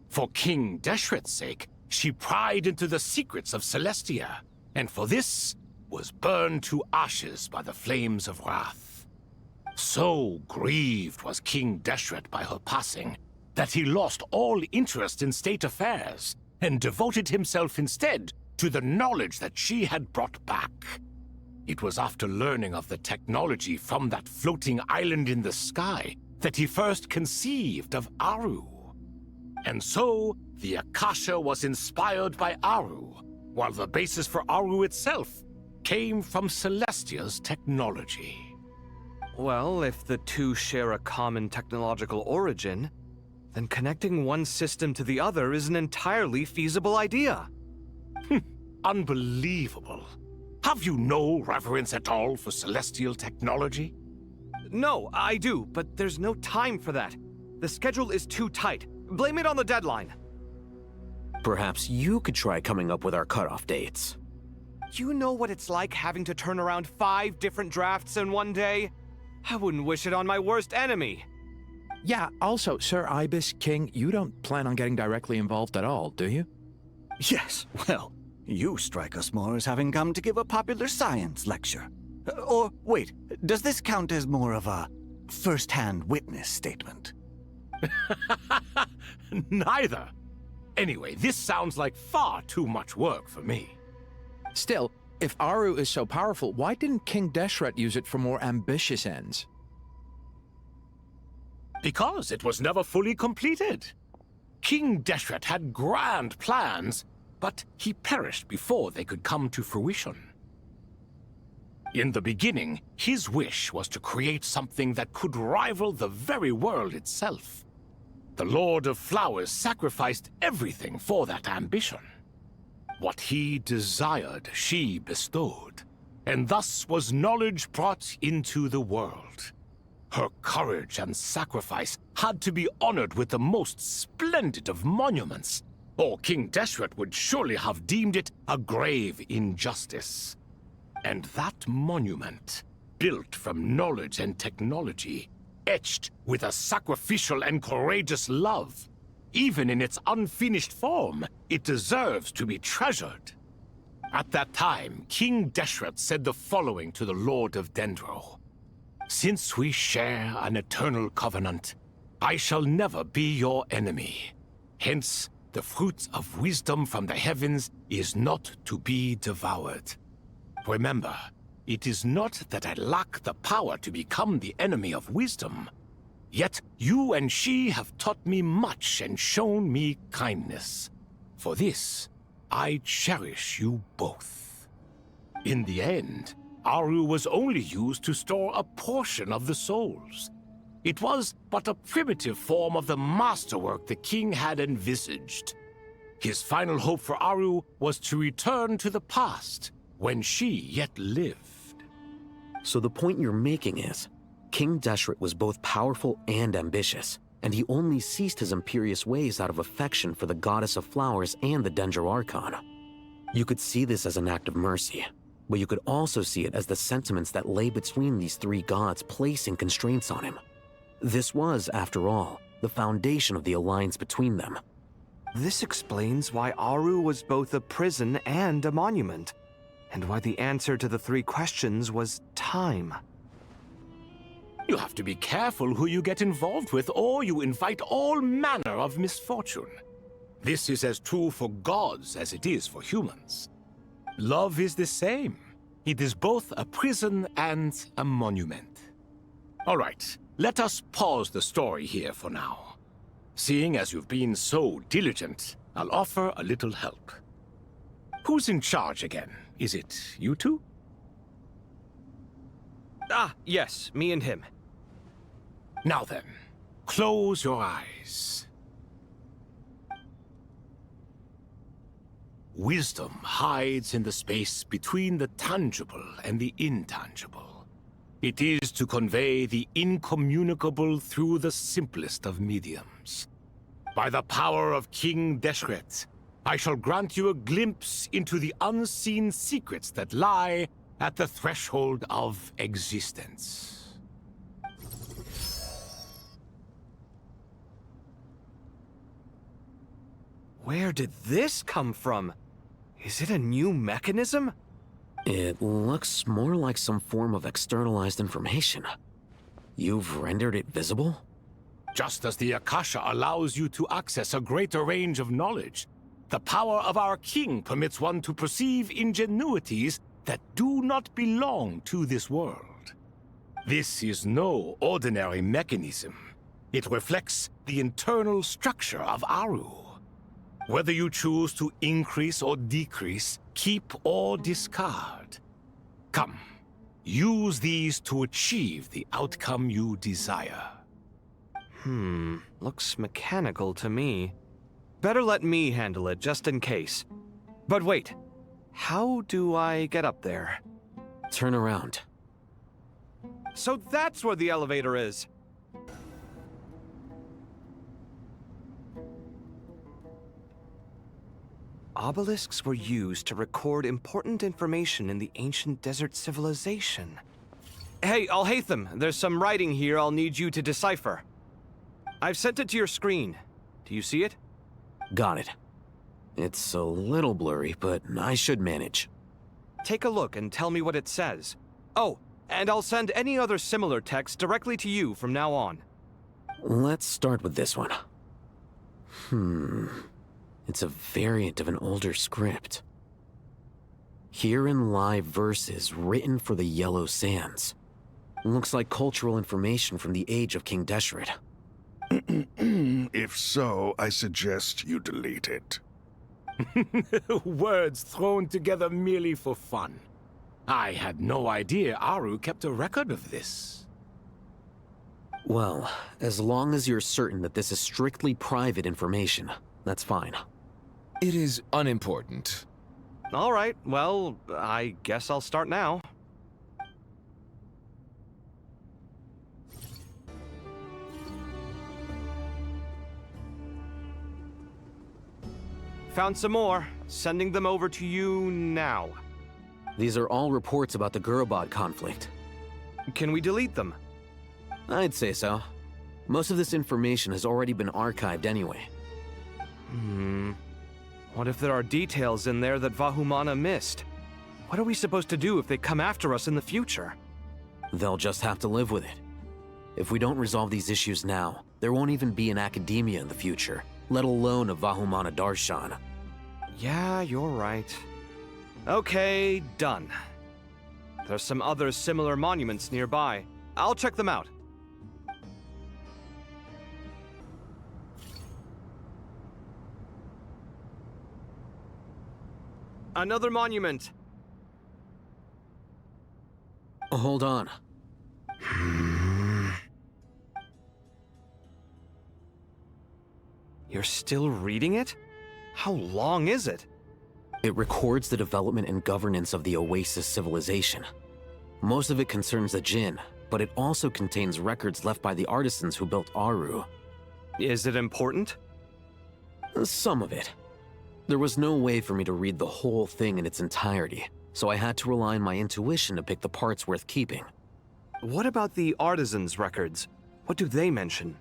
For King Deshret's sake, she pried into the secrets of Celestia, and for this was burned to ashes by the flames of wrath. So grieved was King Deshret by her passing that he lost all interest in state affairs and devoted himself instead to the knowledge that she had brought back. It was after learning of the technology from that floating island in the sky that he first conceived of Aru. And so, the Akasha was inspired by Aru, while the basis for Aru itself came from Celestia's technology.
Well, if the 2 share a common technological origin, then connecting one system to the other is an entirely feasible idea.
Unbelievable. Have you no reverence at all for celestial technology?
No, I do, but there's no time for that. The schedule is too tight. Blame it on the deadline.
Perhaps you could try coming up with our cutoff dates.
You know what it's like having to turn around 5 different drafts in one day? I wouldn't wish it on my worst enemy.
Yeah, also, Sir Ibis King, you don't plan on getting directly involved at all, do you?
Yes, well, you strike us more as having come to give a popular science lecture. Or, wait, does this count as more of a first-hand witness statement?
Neither. Anyway, this sounds like far too much work for me.
Still, if Aru is so powerful, why didn't King Deshret use it for more ambitious ends?
Because it was never fully completed. King Deshret had grand plans, but he perished before they could come to fruition. In the beginning, his wish was to create something that could rival the very world itself. The Lord of Flowers sacrificed everything for that ambition. What he desired, she bestowed, and thus was knowledge brought into the world. Her courage and sacrifice had to be honored with the most splendid of monuments, or King Deshret would surely have deemed it a grave injustice. And that monument, built from knowledge and technology, etched with a sacrificial and courageous love, even in its unfinished form, it deserves to be treasured. At that time, King Deshret said the following to the Lord of Dendro. Since we share an eternal covenant, I shall never be your enemy. Hence, the fruit of wisdom from the heavens is not to be devoured. Remember, it is not that I lack the power to become the enemy of wisdom. Yet you and she have taught me much and shown me kindness. For this, I cherish you both. In the end, Aru was only used to store a portion of the souls. It was but a primitive form of the masterwork the king had envisaged. His final hope for Aru was to return to the past, when she yet lived.
So the point you're making is, King Deshret was both powerful and ambitious, and he only ceased his imperious ways out of affection for the goddess of flowers and the Dendro Archon. You could see this as an act of mercy, but you could also see it as the sentiments that lay between these three gods placing constraints on him. This was, after all, the foundation of the alliance between them.
This explains why Aru was both a prison and a monument, and why the answer to the three questions was time.
You have to be careful who you get involved with, or you invite all manner of misfortune. This is as true for gods as it is for humans. Love is the same. It is both a prison and a monument. All right, let us pause the story here for now. Seeing as you've been so diligent, I'll offer a little help. Who's in charge again? Is it you two?
Ah, yes, me and him.
Now then, close your eyes. Wisdom hides in the space between the tangible and the intangible. It is to convey the incommunicable through the simplest of mediums. By the power of King Deshret, I shall grant you a glimpse into the unseen secrets that lie at the threshold of existence.
Where did this come from? Is it a new mechanism?
It looks more like some form of externalized information. You've rendered it visible?
Just as the Akasha allows you to access a greater range of knowledge, the power of our king permits one to perceive ingenuities that do not belong to this world. This is no ordinary mechanism. It reflects the internal structure of Aru. Whether you choose to increase or decrease, keep or discard. Come, use these to achieve the outcome you desire.
Looks mechanical to me. Better let me handle it, just in case. But wait, how do I get up there?
Turn around.
So that's where the elevator is! Obelisks were used to record important information in the ancient desert civilization. Hey, Alhaitham, there's some writing here I'll need you to decipher. I've sent it to your screen. Do you see it?
Got it. It's a little blurry, but I should manage.
Take a look and tell me what it says. Oh, and I'll send any other similar text directly to you from now on.
Let's start with this one. It's a variant of an older script. Herein lie verses written for the Yellow Sands. Looks like cultural information from the age of King Deshret.
If so, I suggest you delete it.
Words thrown together merely for fun. I had no idea Aru kept a record of this.
Well, as long as you're certain that this is strictly private information, that's fine.
It is unimportant.
All right, well, I guess I'll start now. Found some more. Sending them over to you now.
These are all reports about the Gurubad conflict.
Can we delete them?
I'd say so. Most of this information has already been archived anyway.
What if there are details in there that Vahumana missed? What are we supposed to do if they come after us in the future?
They'll just have to live with it. If we don't resolve these issues now, there won't even be an academia in the future, let alone a Vahumana Darshan.
Yeah, you're right. Okay, done. There's some other similar monuments nearby. I'll check them out. Another monument.
Hold on.
You're still reading it? How long is it?
It records the development and governance of the Oasis civilization. Most of it concerns the Jinn, but it also contains records left by the artisans who built Aru.
Is it important?
Some of it. There was no way for me to read the whole thing in its entirety, so I had to rely on my intuition to pick the parts worth keeping.
What about the artisans' records? What do they mention?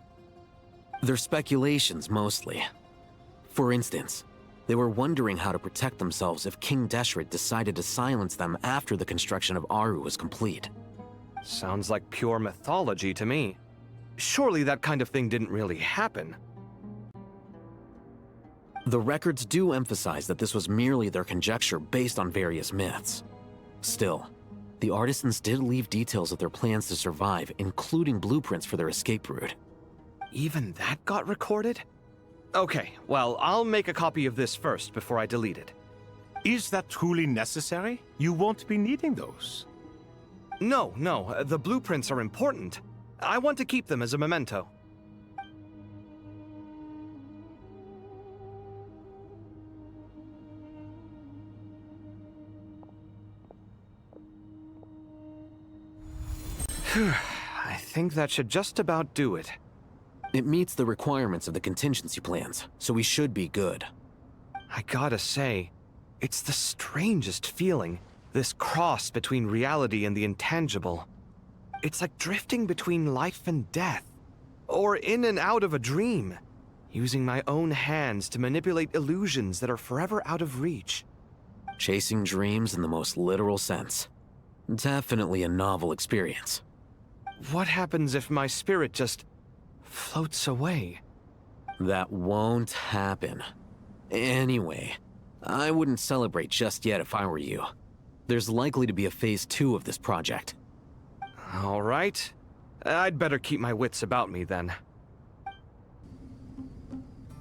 They're speculations, mostly. For instance, they were wondering how to protect themselves if King Deshret decided to silence them after the construction of Aru was complete.
Sounds like pure mythology to me. Surely that kind of thing didn't really happen.
The records do emphasize that this was merely their conjecture based on various myths. Still, the artisans did leave details of their plans to survive, including blueprints for their escape route.
Even that got recorded? Okay, well, I'll make a copy of this first before I delete it.
Is that truly necessary? You won't be needing those.
No, the blueprints are important. I want to keep them as a memento. I think that should just about do it.
It meets the requirements of the contingency plans, so we should be good.
I gotta say, it's the strangest feeling, this cross between reality and the intangible. It's like drifting between life and death, or in and out of a dream, using my own hands to manipulate illusions that are forever out of reach.
Chasing dreams in the most literal sense. Definitely a novel experience.
What happens if my spirit just floats away?
That won't happen. Anyway, I wouldn't celebrate just yet if I were you. There's likely to be a phase 2 of this project.
All right. I'd better keep my wits about me then.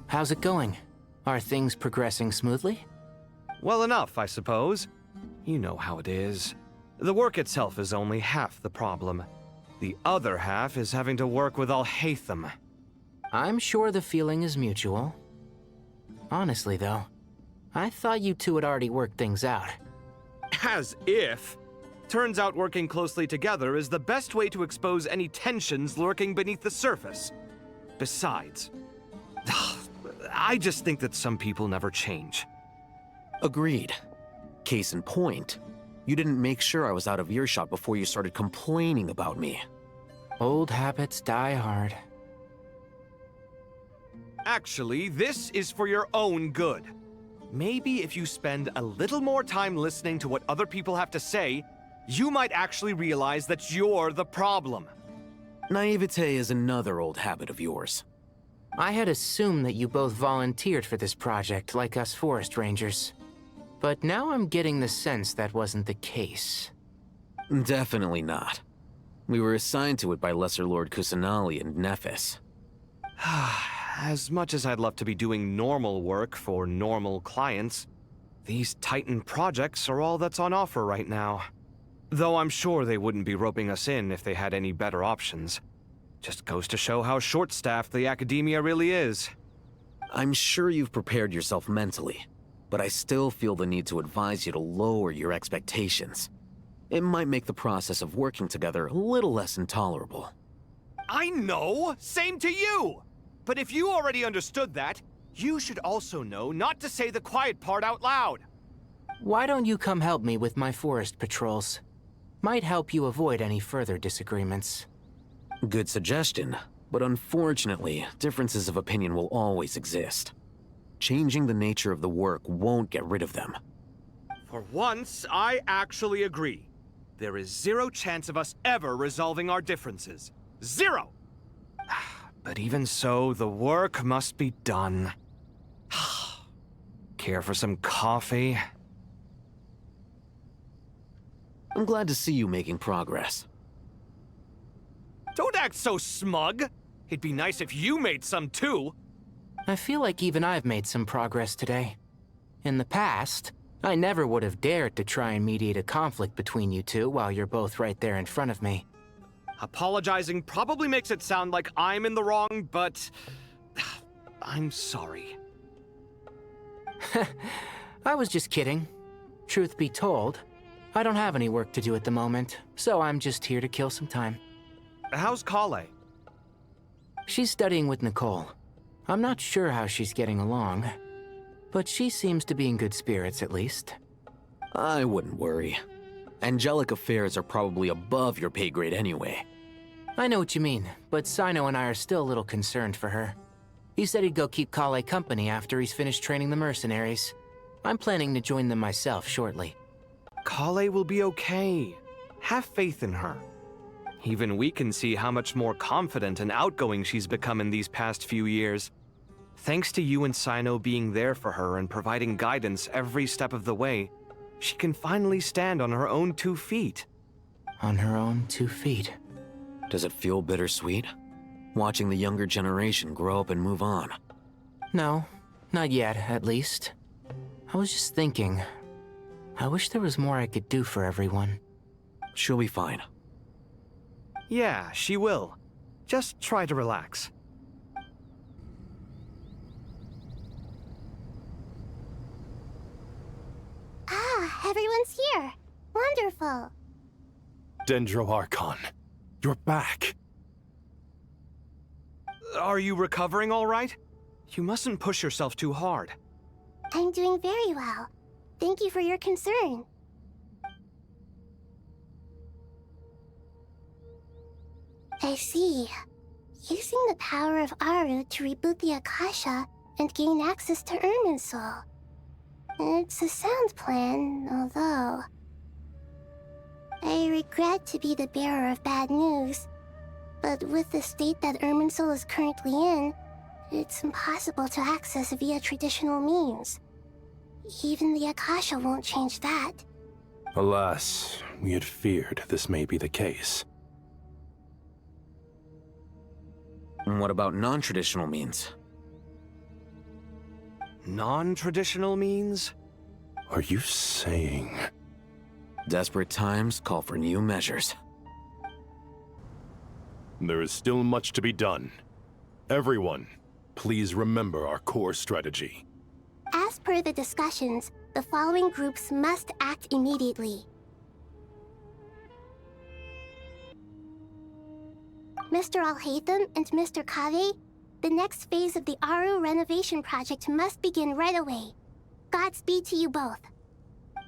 How's it going? Are things progressing smoothly?
Well enough, I suppose. You know how it is. The work itself is only half the problem. The other half is having to work with Al-Haytham.
I'm sure the feeling is mutual. Honestly, though, I thought you two had already worked things out.
As if. Turns out working closely together is the best way to expose any tensions lurking beneath the surface. Besides, I just think that some people never change.
Agreed. Case in point, you didn't make sure I was out of earshot before you started complaining about me.
Old habits die hard.
Actually, this is for your own good. Maybe if you spend a little more time listening to what other people have to say, you might actually realize that you're the problem.
Naivete is another old habit of yours.
I had assumed that you both volunteered for this project, like us forest rangers. But now I'm getting the sense that wasn't the case.
Definitely not. We were assigned to it by Lesser Lord Kusanali and Nephis.
As much as I'd love to be doing normal work for normal clients, these Titan projects are all that's on offer right now. Though I'm sure they wouldn't be roping us in if they had any better options. Just goes to show how short-staffed the academia really is.
I'm sure you've prepared yourself mentally, but I still feel the need to advise you to lower your expectations. It might make the process of working together a little less intolerable.
I know! Same to you! But if you already understood that, you should also know not to say the quiet part out loud.
Why don't you come help me with my forest patrols? Might help you avoid any further disagreements.
Good suggestion, but unfortunately, differences of opinion will always exist. Changing the nature of the work won't get rid of them.
For once, I actually agree. There is zero chance of us ever resolving our differences. Zero! But even so, the work must be done. Care for some coffee?
I'm glad to see you making progress.
Don't act so smug! It'd be nice if you made some too!
I feel like even I've made some progress today. In the past, I never would have dared to try and mediate a conflict between you two while you're both right there in front of me.
Apologizing probably makes it sound like I'm in the wrong, but I'm sorry.
I was just kidding. Truth be told, I don't have any work to do at the moment, so I'm just here to kill some time.
How's Kale?
She's studying with Nicole. I'm not sure how she's getting along, but she seems to be in good spirits at least.
I wouldn't worry. Angelic affairs are probably above your pay grade anyway.
I know what you mean, but Sino and I are still a little concerned for her. He said he'd go keep Kale company after he's finished training the mercenaries. I'm planning to join them myself shortly.
Kale will be okay. Have faith in her. Even we can see how much more confident and outgoing she's become in these past few years. Thanks to you and Sino being there for her and providing guidance every step of the way, she can finally stand on her own 2 feet.
On her own 2 feet?
Does it feel bittersweet? Watching the younger generation grow up and move on?
No, not yet, at least. I was just thinking, I wish there was more I could do for everyone.
She'll be fine.
Yeah, she will. Just try to relax.
Ah, everyone's here. Wonderful.
Dendro Archon, you're back.
Are you recovering all right? You mustn't push yourself too hard.
I'm doing very well. Thank you for your concern. I see. Using the power of Aru to reboot the Akasha and gain access to Irminsul. It's a sound plan, although... I regret to be the bearer of bad news, but with the state that Irminsul is currently in, it's impossible to access via traditional means. Even the Akasha won't change that.
Alas, we had feared this may be the case.
What about non-traditional means?
Non-traditional means?
Are you saying...
Desperate times call for new measures.
There is still much to be done. Everyone, please remember our core strategy.
As per the discussions, the following groups must act immediately. Mr. Alhaitham and Mr. Kaveh, the next phase of the Aru renovation project must begin right away. Godspeed to you both.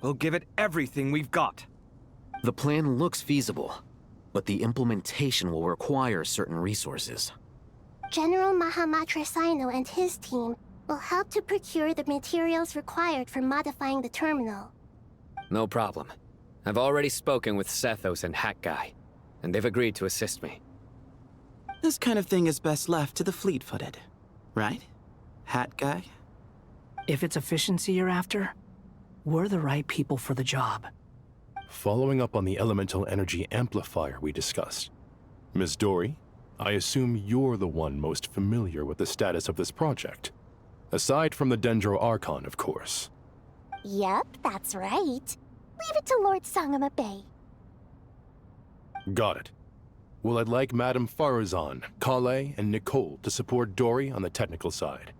We'll give it everything we've got.
The plan looks feasible, but the implementation will require certain resources.
General Mahamatra Sino and his team will help to procure the materials required for modifying the terminal.
No problem. I've already spoken with Sethos and Hat Guy, and they've agreed to assist me.
This kind of thing is best left to the fleet-footed, right? Hat Guy?
If it's efficiency you're after, we're the right people for the job.
Following up on the elemental energy amplifier we discussed. Ms. Dory, I assume you're the one most familiar with the status of this project. Aside from the Dendro Archon, of course.
Yep, that's right. Leave it to Lord Sangama Bay.
Got it. Well, I'd like Madame Farazan, Kale, and Nicole to support Dory on the technical side.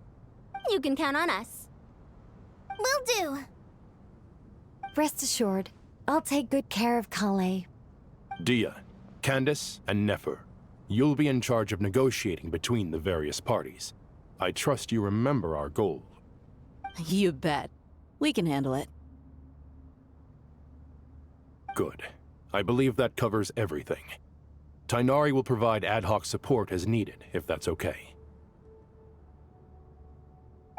You can count on us. Will do.
Rest assured, I'll take good care of Kale.
Dia, Candace, and Nefer, you'll be in charge of negotiating between the various parties. I trust you remember our goal.
You bet. We can handle it.
Good. I believe that covers everything. Tighnari will provide ad hoc support as needed, if that's okay.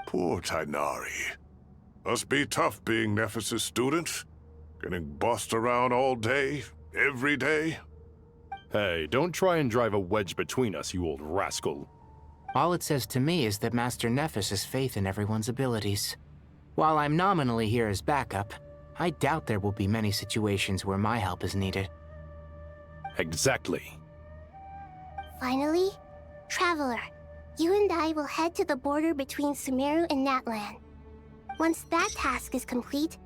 Poor Tighnari. Must be tough being Nephis' student. Getting bossed around all day, every day.
Hey, don't try and drive a wedge between us, you old rascal.
All it says to me is that Master Nephis has faith in everyone's abilities. While I'm nominally here as backup, I doubt there will be many situations where my help is needed.
Exactly.
Finally, Traveler, you and I will head to the border between Sumeru and Natlan. Once that task is complete,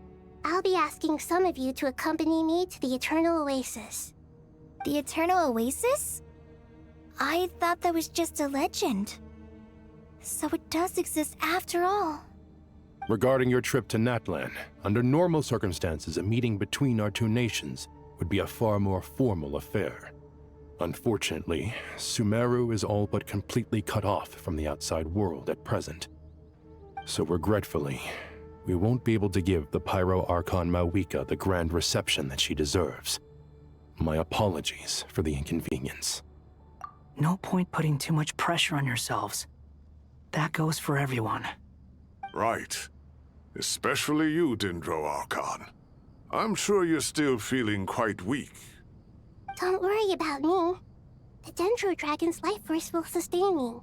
I'll be asking some of you to accompany me to the Eternal Oasis.
The Eternal Oasis? I thought that was just a legend.
So it does exist after all.
Regarding your trip to Natlan, under normal circumstances, a meeting between our two nations would be a far more formal affair. Unfortunately, Sumero is all but completely cut off from the outside world at present. So regretfully, we won't be able to give the Pyro Archon Mawika the grand reception that she deserves. My apologies for the inconvenience.
No point putting too much pressure on yourselves. That goes for everyone.
Right. Especially you, Dendro Archon. I'm sure you're still feeling quite weak.
Don't worry about me. The Dendro Dragon's life force will sustain me.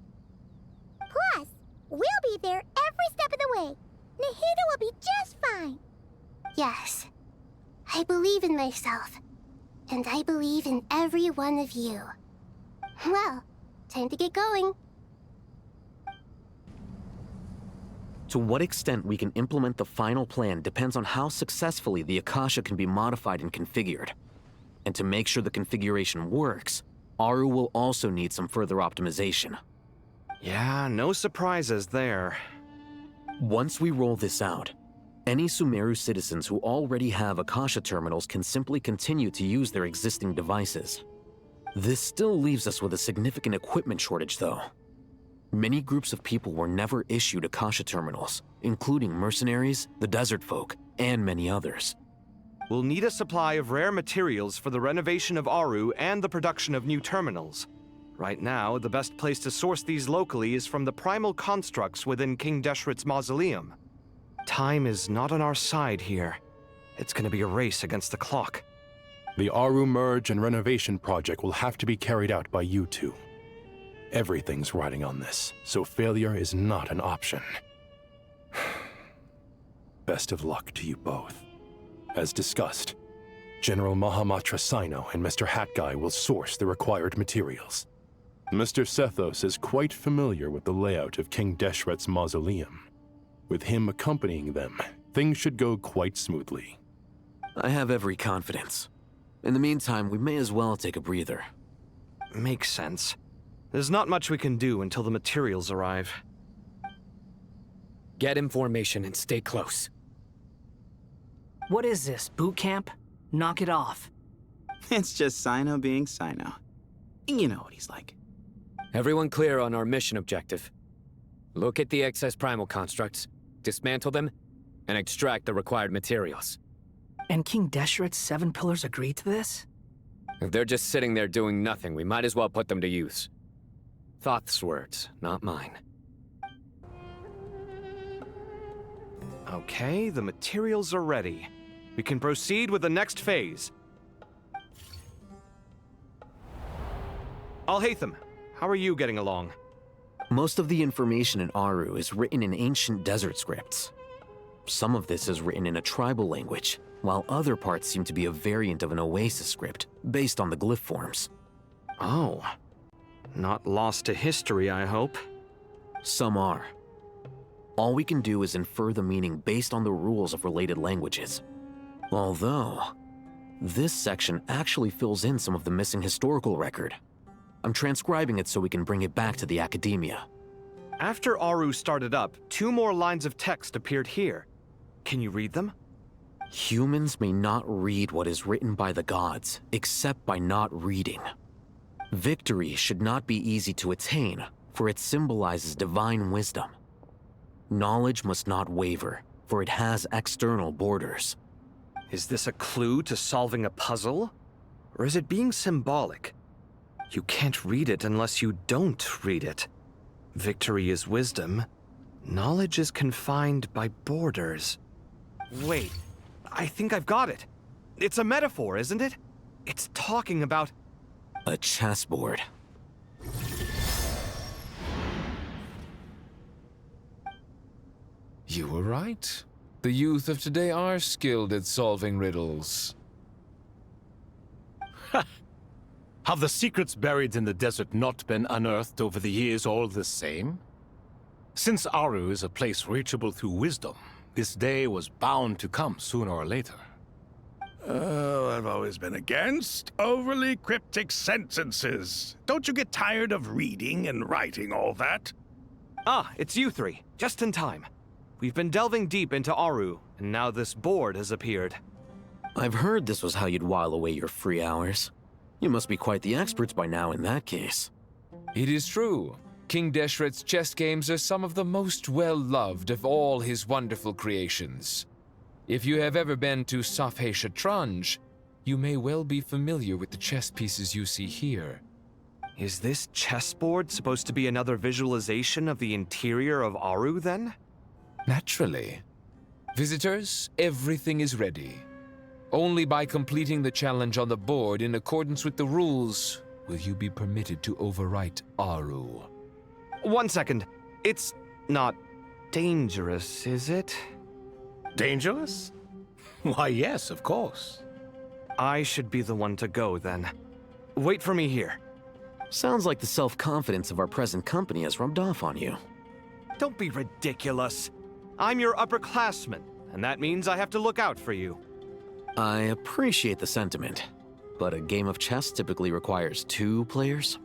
Plus, we'll be there every step of the way. Nahida will be just fine. Yes, I believe in myself. And I believe in every one of you. Well, time to get going.
To what extent we can implement the final plan depends on how successfully the Akasha can be modified and configured. And to make sure the configuration works, Aru will also need some further optimization.
Yeah, no surprises there.
Once we roll this out, any Sumeru citizens who already have Akasha terminals can simply continue to use their existing devices. This still leaves us with a significant equipment shortage, though. Many groups of people were never issued Akasha terminals, including mercenaries, the desert folk, and many others.
We'll need a supply of rare materials for the renovation of Aru and the production of new terminals. Right now, the best place to source these locally is from the primal constructs within King Deshret's mausoleum. Time is not on our side here. It's gonna be a race against the clock.
The Aru merge and renovation project will have to be carried out by you two. Everything's riding on this, so failure is not an option. Best of luck to you both. As discussed, General Mahamatra Sino and Mr. Hatguy will source the required materials. Mr. Sethos is quite familiar with the layout of King Deshret's mausoleum. With him accompanying them, things should go quite smoothly.
I have every confidence. In the meantime, we may as well take a breather.
Makes sense. There's not much we can do until the materials arrive.
Get information and stay close.
What is this, boot camp? Knock it off.
It's just Sino being Sino. You know what he's like.
Everyone clear on our mission objective. Look at the excess primal constructs, dismantle them, and extract the required materials.
And King Deshret's 7 pillars agree to this?
If they're just sitting there doing nothing, we might as well put them to use. Thoth's words, not mine.
Okay, the materials are ready. We can proceed with the next phase. Alhaitham, how are you getting along?
Most of the information in Aru is written in ancient desert scripts. Some of this is written in a tribal language, while other parts seem to be a variant of an Oasis script, based on the glyph forms.
Oh. Not lost to history, I hope.
Some are. All we can do is infer the meaning based on the rules of related languages. Although, this section actually fills in some of the missing historical record. I'm transcribing it so we can bring it back to the academia.
After Aru started up, 2 more lines of text appeared here. Can you read them?
Humans may not read what is written by the gods, except by not reading. Victory should not be easy to attain, for it symbolizes divine wisdom. Knowledge must not waver, for it has external borders.
Is this a clue to solving a puzzle? Or is it being symbolic? You can't read it unless you don't read it. Victory is wisdom. Knowledge is confined by borders. Wait, I think I've got it. It's a metaphor, isn't it? It's talking about...
a chessboard.
You were right. The youth of today are skilled at solving riddles.
Have the secrets buried in the desert not been unearthed over the years all the same? Since Aru is a place reachable through wisdom, this day was bound to come sooner or later.
Oh, I've always been against overly cryptic sentences. Don't you get tired of reading and writing all that?
Ah, it's you three. Just in time. We've been delving deep into Aru, and now this board has appeared.
I've heard this was how you'd while away your free hours. You must be quite the experts by now in that case.
It is true. King Deshret's chess games are some of the most well-loved of all his wonderful creations. If you have ever been to Safhe Shatranj, you may well be familiar with the chess pieces you see here.
Is this chessboard supposed to be another visualization of the interior of Aru, then?
Naturally. Visitors, everything is ready. Only by completing the challenge on the board in accordance with the rules will you be permitted to overwrite Aru.
1 second. It's not dangerous, is it?
Dangerous? Why, yes, of course.
I should be the one to go, then. Wait for me here.
Sounds like the self-confidence of our present company has rubbed off on you.
Don't be ridiculous. I'm your upperclassman, and that means I have to look out for you.
I appreciate the sentiment, but a game of chess typically requires 2 players.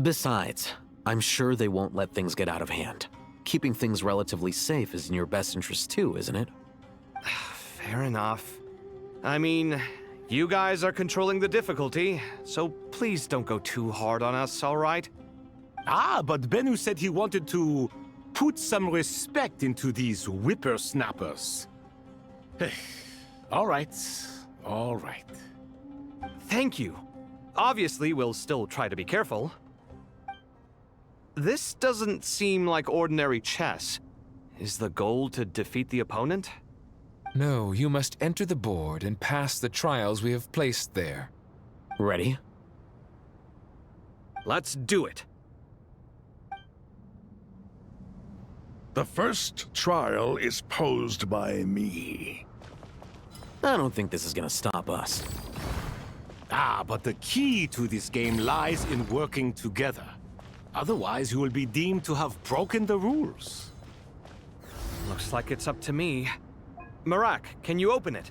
Besides, I'm sure they won't let things get out of hand. Keeping things relatively safe is in your best interest too, isn't it?
Fair enough. I mean, you guys are controlling the difficulty, so please don't go too hard on us, all right?
Ah, but Bennu said he wanted to put some respect into these whippersnappers. All right, all right.
Thank you. Obviously, we'll still try to be careful. This doesn't seem like ordinary chess. Is the goal to defeat the opponent?
No, you must enter the board and pass the trials we have placed there.
Ready?
Let's do it.
The first trial is posed by me.
I don't think this is gonna stop us.
Ah, but the key to this game lies in working together. Otherwise, you will be deemed to have broken the rules.
Looks like it's up to me. Marak, can you open it?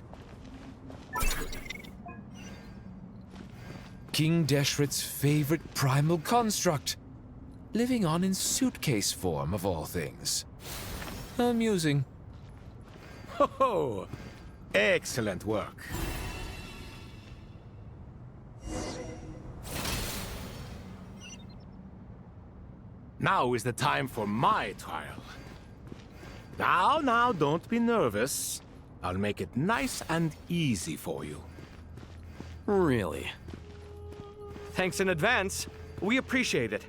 King Deshret's favorite primal construct. Living on in suitcase form, of all things. Amusing.
Ho ho! Excellent work. Now is the time for my trial. Now, don't be nervous. I'll make it nice and easy for you.
Really?
Thanks in advance. We appreciate it.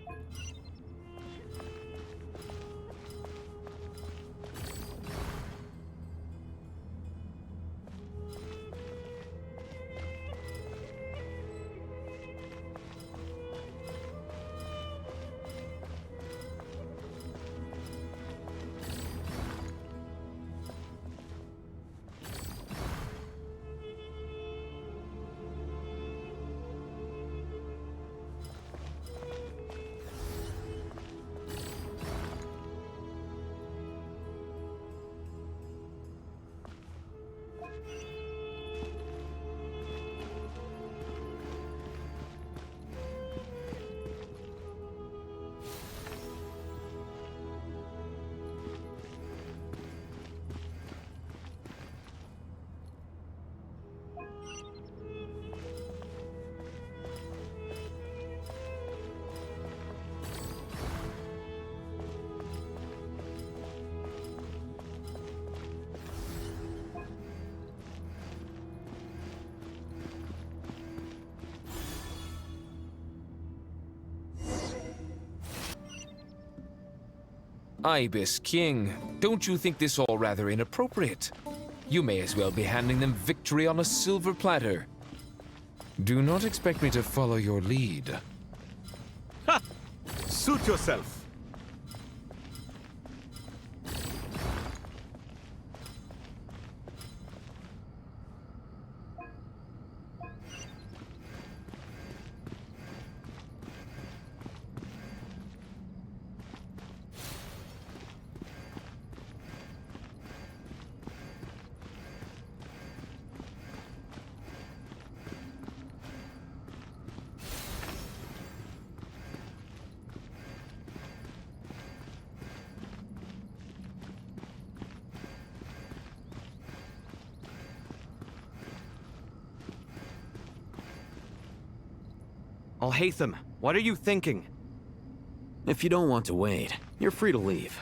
Ibis King, don't you think this all rather inappropriate? You may as well be handing them victory on a silver platter. Do not expect me to follow your lead.
Ha! Suit yourself.
Alhaitham, what are you thinking?
If you don't want to wait, you're free to leave.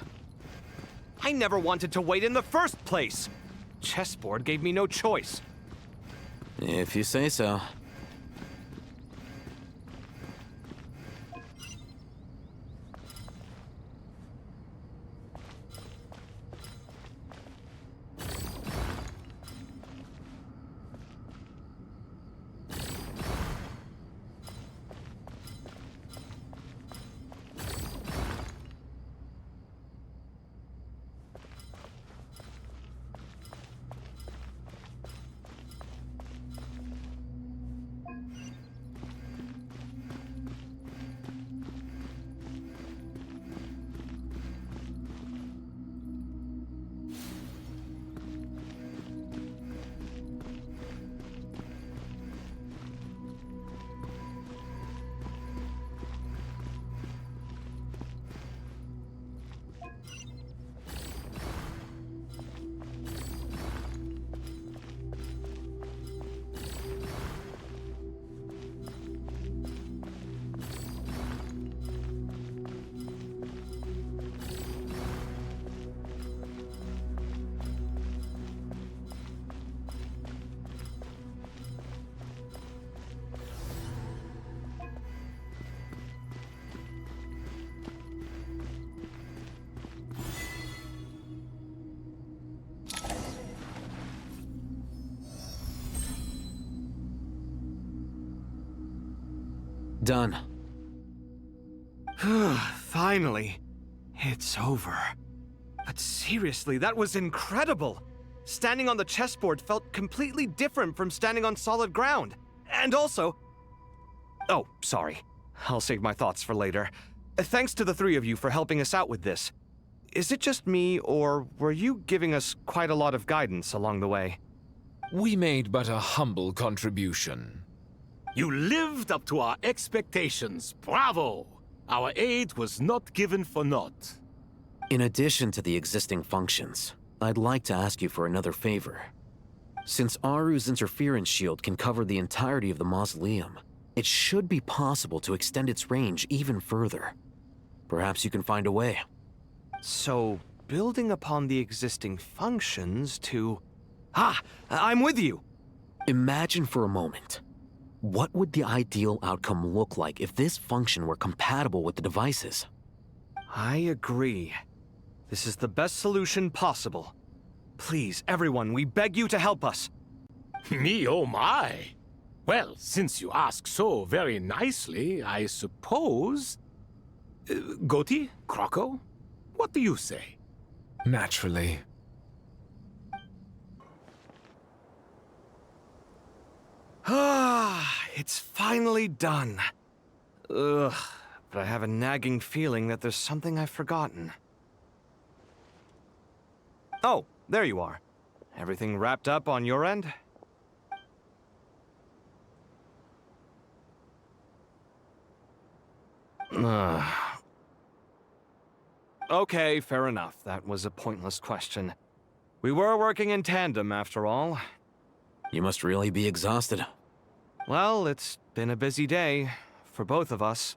I never wanted to wait in the first place! Chessboard gave me no choice.
If you say so. Done.
Finally. It's over. But seriously, that was incredible! Standing on the chessboard felt completely different from standing on solid ground. And also... Oh, sorry. I'll save my thoughts for later. Thanks to the three of you for helping us out with this. Is it just me, or were you giving us quite a lot of guidance along the way?
We made but a humble contribution.
You lived up to our expectations. Bravo! Our aid was not given for naught.
In addition to the existing functions, I'd like to ask you for another favor. Since Aru's interference shield can cover the entirety of the mausoleum, it should be possible to extend its range even further. Perhaps you can find a way.
So, building upon the existing functions to... I'm with you!
Imagine for a moment. What would the ideal outcome look like if this function were compatible with the devices?
I agree. This is the best solution possible. Please, everyone, we beg you to help us.
Me, oh my! Well, since you ask so very nicely, I suppose... Goti? Kroko? What do you say?
Naturally.
It's finally done. Ugh, but I have a nagging feeling that there's something I've forgotten. Oh, there you are. Everything wrapped up on your end? Okay, fair enough. That was a pointless question. We were working in tandem, after all.
You must really be exhausted.
Well, it's been a busy day, for both of us.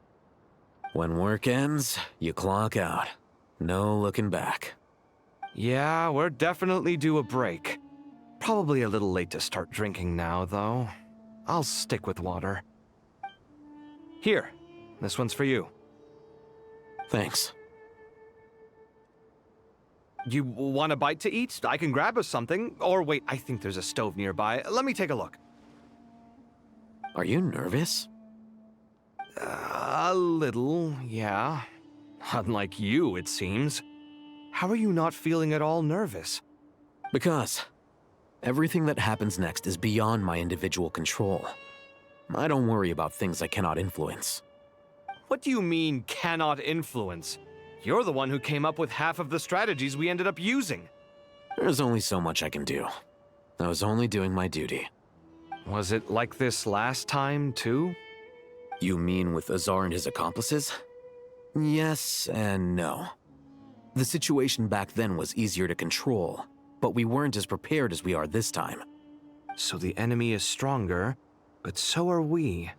When work ends, you clock out. No looking back.
Yeah, we're definitely due a break. Probably a little late to start drinking now, though. I'll stick with water. Here, this one's for you.
Thanks.
You want a bite to eat? I can grab us something. Or wait, I think there's a stove nearby. Let me take a look.
Are you nervous?
A little, yeah. Unlike you, it seems. How are you not feeling at all nervous?
Because everything that happens next is beyond my individual control. I don't worry about things I cannot influence.
What do you mean, cannot influence? You're the one who came up with half of the strategies we ended up using.
There's only so much I can do. I was only doing my duty.
Was it like this last time, too?
You mean with Azar and his accomplices? Yes and no. The situation back then was easier to control, but we weren't as prepared as we are this time.
So the enemy is stronger, but so are we.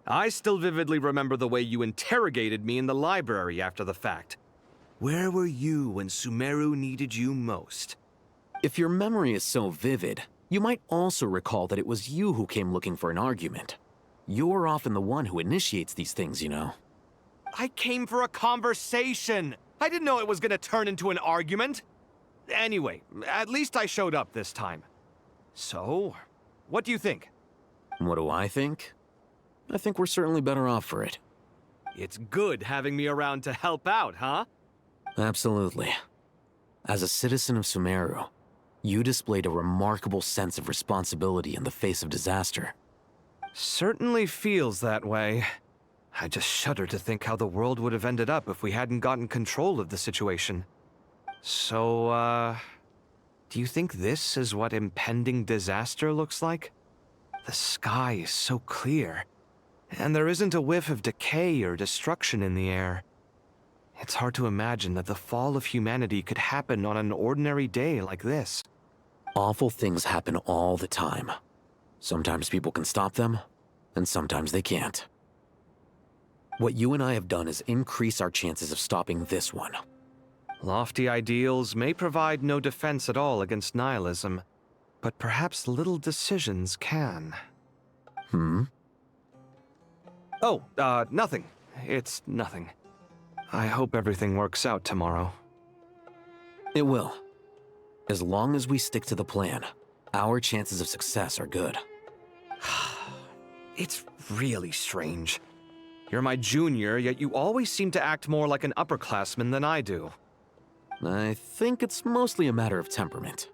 I still vividly remember the way you interrogated me in the library after the fact. Where were you when Sumero needed you most?
If your memory is so vivid, you might also recall that it was you who came looking for an argument. You're often the one who initiates these things, you know.
I came for a conversation. I didn't know it was gonna turn into an argument. Anyway, at least I showed up this time. So, what do you think?
What do I think? I think we're certainly better off for it.
It's good having me around to help out, huh?
Absolutely. As a citizen of Sumero, you displayed a remarkable sense of responsibility in the face of disaster.
Certainly feels that way. I just shudder to think how the world would have ended up if we hadn't gotten control of the situation. So, do you think this is what impending disaster looks like? The sky is so clear, and there isn't a whiff of decay or destruction in the air. It's hard to imagine that the fall of humanity could happen on an ordinary day like this.
Awful things happen all the time. Sometimes people can stop them, and sometimes they can't. What you and I have done is increase our chances of stopping this one.
Lofty ideals may provide no defense at all against nihilism, but perhaps little decisions can. Oh, nothing. It's nothing. I hope everything works out tomorrow.
It will. As long as we stick to the plan, our chances of success are good.
It's really strange. You're my junior, yet you always seem to act more like an upperclassman than I do.
I think it's mostly a matter of temperament.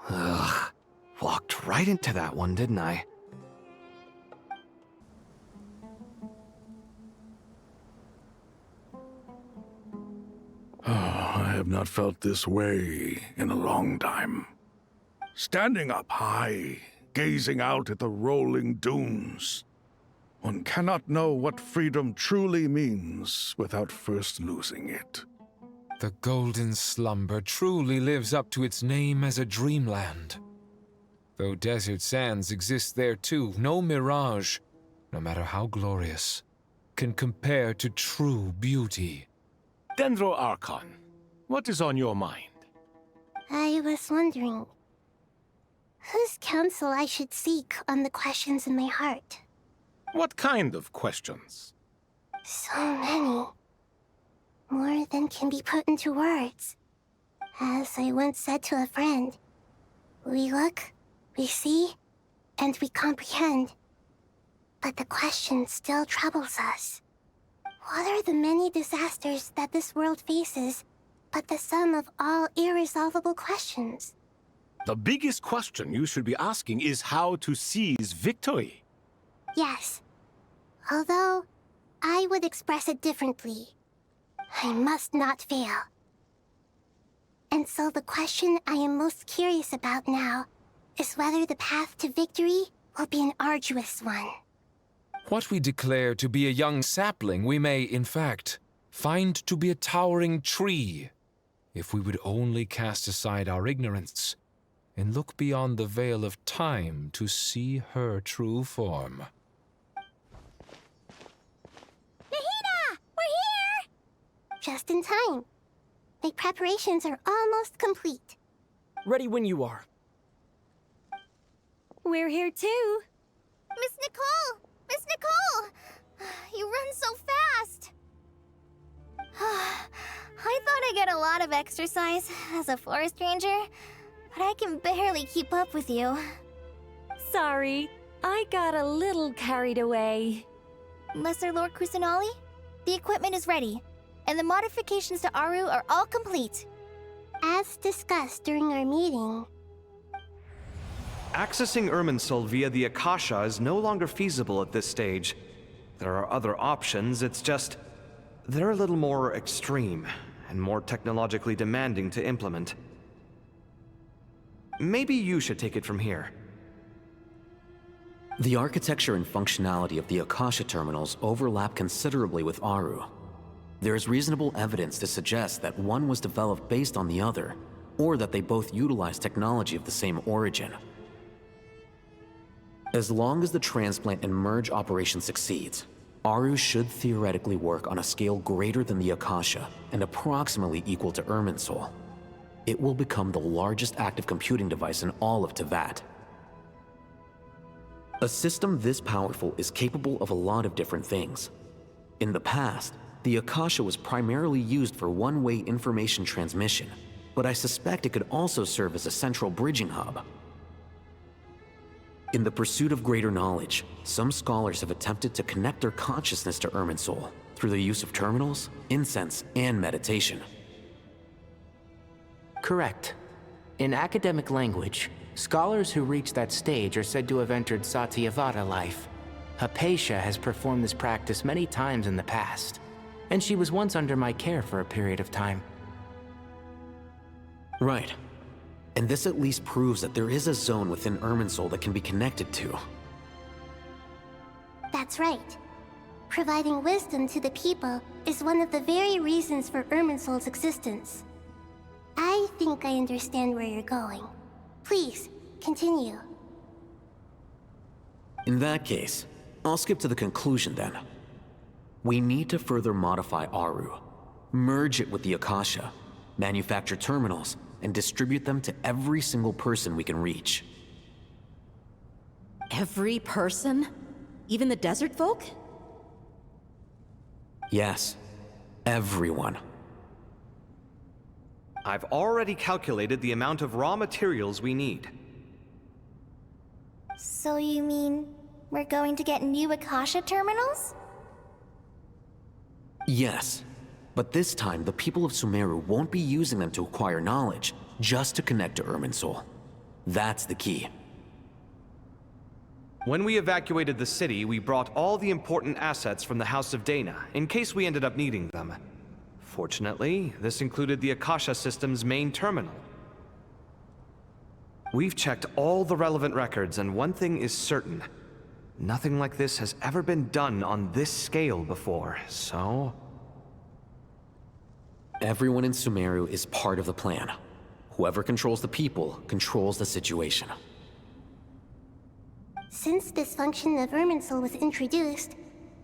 Ugh. Walked right into that one, didn't I?
I have not felt this way in a long time. Standing up high, gazing out at the rolling dunes. One cannot know what freedom truly means without first losing it.
The golden slumber truly lives up to its name as a dreamland. Though desert sands exist there too, no mirage, no matter how glorious, can compare to true beauty.
Dendro Archon, what is on your mind?
I was wondering whose counsel I should seek on the questions in my heart.
What kind of questions?
So many. More than can be put into words. As I once said to a friend, we look, we see, and we comprehend. But the question still troubles us. What are the many disasters that this world faces, but the sum of all irresolvable questions?
The biggest question you should be asking is how to seize victory.
Yes. Although, I would express it differently. I must not fail. And so the question I am most curious about now is whether the path to victory will be an arduous one.
What we declare to be a young sapling, we may, in fact, find to be a towering tree, if we would only cast aside our ignorance and look beyond the veil of time to see her true form.
Nahida! We're here! Just in time. My preparations are almost complete.
Ready when you are.
We're here too.
Miss Nicole! Miss Nicole! You run so fast! I thought I'd get a lot of exercise as a forest ranger, but I can barely keep up with you.
Sorry, I got a little carried away.
Lesser Lord Kusanali, the equipment is ready, and the modifications to Aru are all complete. As discussed during our meeting,
Accessing Irminsul via the Akasha is no longer feasible at this stage. There are other options, it's just... they're a little more extreme, and more technologically demanding to implement. Maybe you should take it from here.
The architecture and functionality of the Akasha terminals overlap considerably with Aru. There is reasonable evidence to suggest that one was developed based on the other, or that they both utilize technology of the same origin. As long as the transplant and merge operation succeeds, Aru should theoretically work on a scale greater than the Akasha and approximately equal to Irminsul. It will become the largest active computing device in all of Teyvat. A system this powerful is capable of a lot of different things. In the past, the Akasha was primarily used for one-way information transmission, but I suspect it could also serve as a central bridging hub. In the pursuit of greater knowledge, some scholars have attempted to connect their consciousness to Irminsul through the use of terminals, incense, and meditation.
Correct. In academic language, scholars who reach that stage are said to have entered Satyavada life. Hypatia has performed this practice many times in the past, and she was once under my care for a period of time.
Right. And this at least proves that there is a zone within Irminsul that can be connected to.
That's right. Providing wisdom to the people is one of the very reasons for Irminsul's existence. I think I understand where you're going. Please, continue.
In that case, I'll skip to the conclusion then. We need to further modify Aru, merge it with the Akasha, manufacture terminals, and distribute them to every single person we can reach.
Every person? Even the desert folk?
Yes, everyone.
I've already calculated the amount of raw materials we need.
So you mean we're going to get new Akasha terminals?
Yes, but this time the people of Sumeru won't be using them to acquire knowledge, just to connect to Irminsul. That's the key.
When we evacuated the city, we brought all the important assets from the House of Dana, in case we ended up needing them. Fortunately, this included the Akasha system's main terminal. We've checked all the relevant records, and one thing is certain. Nothing like this has ever been done on this scale before, so...
Everyone in Sumeru is part of the plan. Whoever controls the people controls the situation.
Since this function of Irminsul was introduced,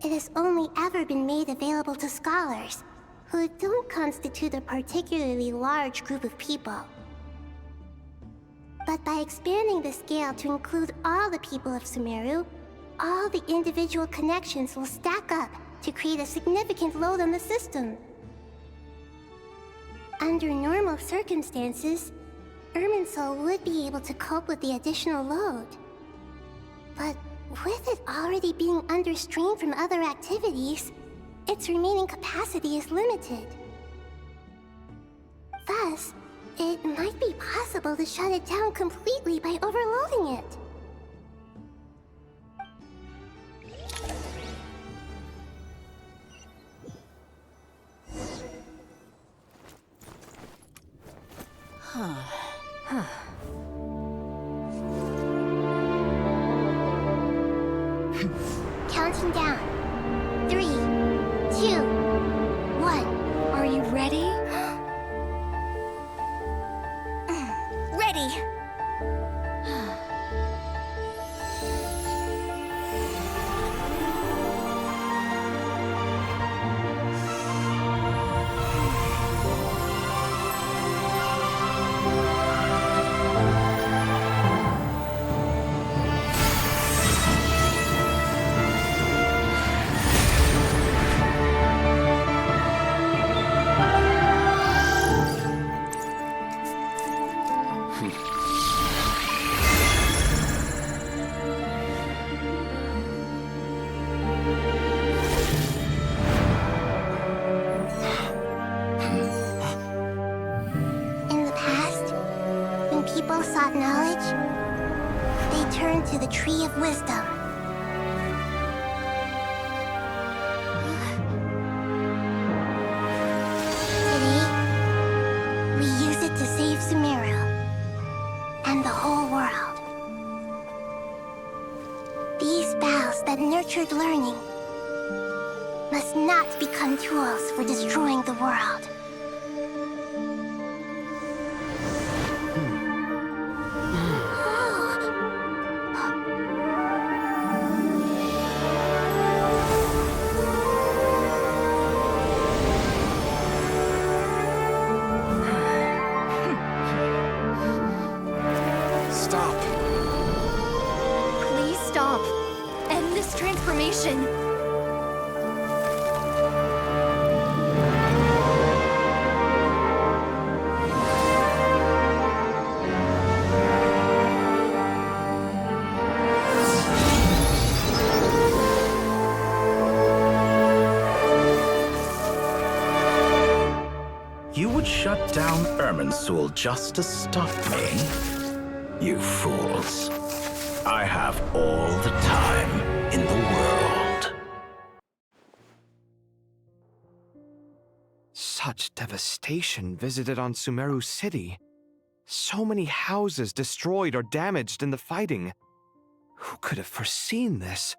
it has only ever been made available to scholars, who don't constitute a particularly large group of people. But by expanding the scale to include all the people of Sumeru, all the individual connections will stack up to create a significant load on the system. Under normal circumstances, Irminsul would be able to cope with the additional load. But with it already being under strain from other activities, its remaining capacity is limited. Thus, it might be possible to shut it down completely by overloading it. Counting down. 3, 2, 1.
Are you ready?
Ready. People sought knowledge, they turned to the Tree of Wisdom. Today, we use it to save Sumero and the whole world. These boughs that nurtured learning must not become tools for destroying the world.
confusion.
You would shut down Irminsul just to stop me? You fools. I have all the time in the world.
Such devastation visited on Sumeru City. So many houses destroyed or damaged in the fighting. Who could have foreseen this?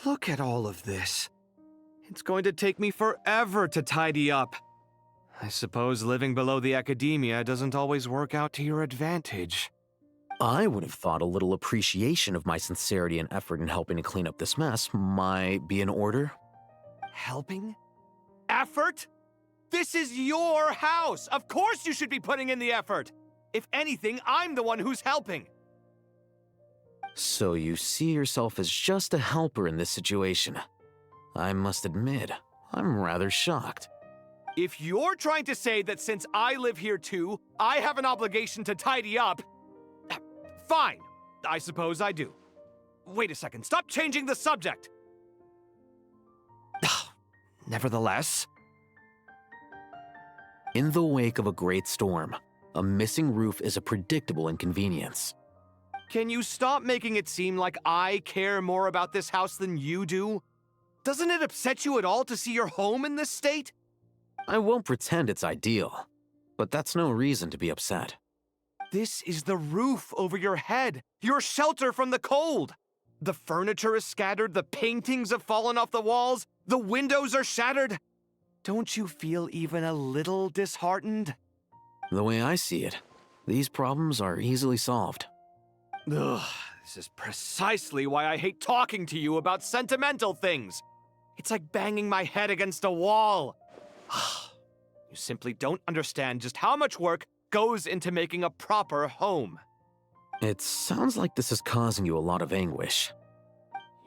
Look at all of this. It's going to take me forever to tidy up. I suppose living below the academia doesn't always work out to your advantage.
I would have thought a little appreciation of my sincerity and effort in helping to clean up this mess might be in order.
Helping? Effort? This is your house! Of course you should be putting in the effort! If anything, I'm the one who's helping!
So you see yourself as just a helper in this situation. I must admit, I'm rather shocked.
If you're trying to say that since I live here too, I have an obligation to tidy up, fine. I suppose I do. Wait a second, stop changing the subject! Nevertheless...
In the wake of a great storm, a missing roof is a predictable inconvenience.
Can you stop making it seem like I care more about this house than you do? Doesn't it upset you at all to see your home in this state?
I won't pretend it's ideal, but that's no reason to be upset.
This is the roof over your head, your shelter from the cold. The furniture is scattered, the paintings have fallen off the walls, the windows are shattered. Don't you feel even a little disheartened?
The way I see it, these problems are easily solved.
Ugh, this is precisely why I hate talking to you about sentimental things. It's like banging my head against a wall. You simply don't understand just how much work goes into making a proper home.
It sounds like this is causing you a lot of anguish.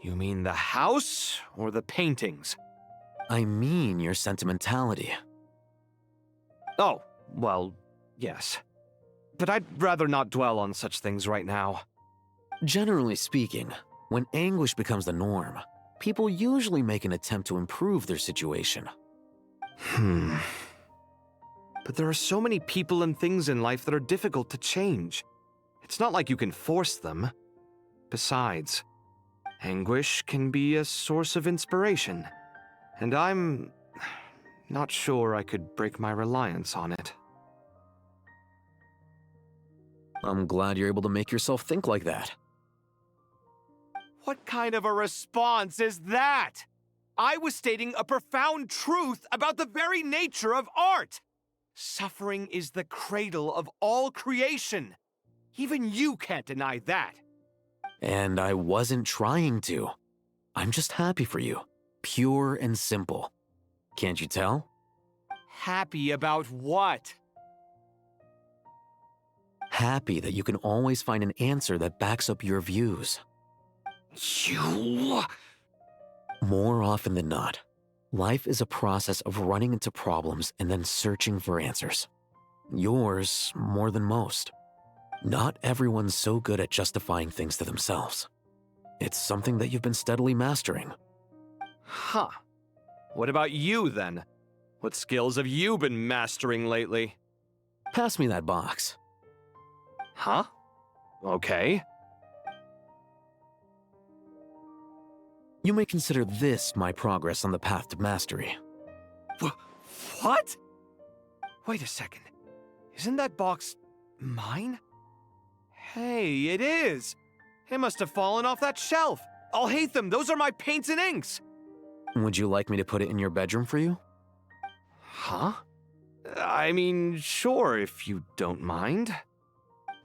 You mean the house or the paintings?
I mean your sentimentality.
Oh, well, yes. But I'd rather not dwell on such things right now.
Generally speaking, when anguish becomes the norm, people usually make an attempt to improve their situation.
But there are so many people and things in life that are difficult to change. It's not like you can force them. Besides, anguish can be a source of inspiration, and I'm not sure I could break my reliance on it.
I'm glad you're able to make yourself think like that.
What kind of a response is that? I was stating a profound truth about the very nature of art. Suffering is the cradle of all creation. Even you can't deny that.
And I wasn't trying to. I'm just happy for you. Pure and simple. Can't you tell?
Happy about what?
Happy that you can always find an answer that backs up your views.
You...
More often than not, life is a process of running into problems and then searching for answers. Yours more than most. Not everyone's so good at justifying things to themselves. It's something that you've been steadily mastering.
Huh. What about you, then? What skills have you been mastering lately?
Pass me that box.
Huh? Okay.
You may consider this my progress on the path to mastery.
What? Wait a second. Isn't that box mine? Hey, it is! It must have fallen off that shelf. I'll hate them. Those are my paints and inks.
Would you like me to put it in your bedroom for you?
Huh? I mean, sure, if you don't mind.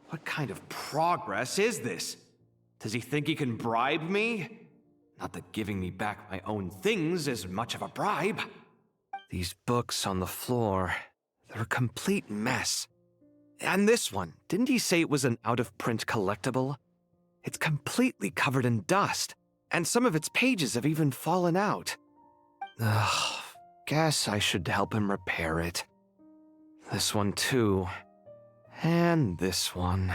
What kind of progress is this? Does he think he can bribe me? Not that giving me back my own things is much of a bribe. These books on the floor, they're a complete mess. And this one, didn't he say it was an out-of-print collectible? It's completely covered in dust, and some of its pages have even fallen out. Ugh, guess I should help him repair it. This one too. And this one.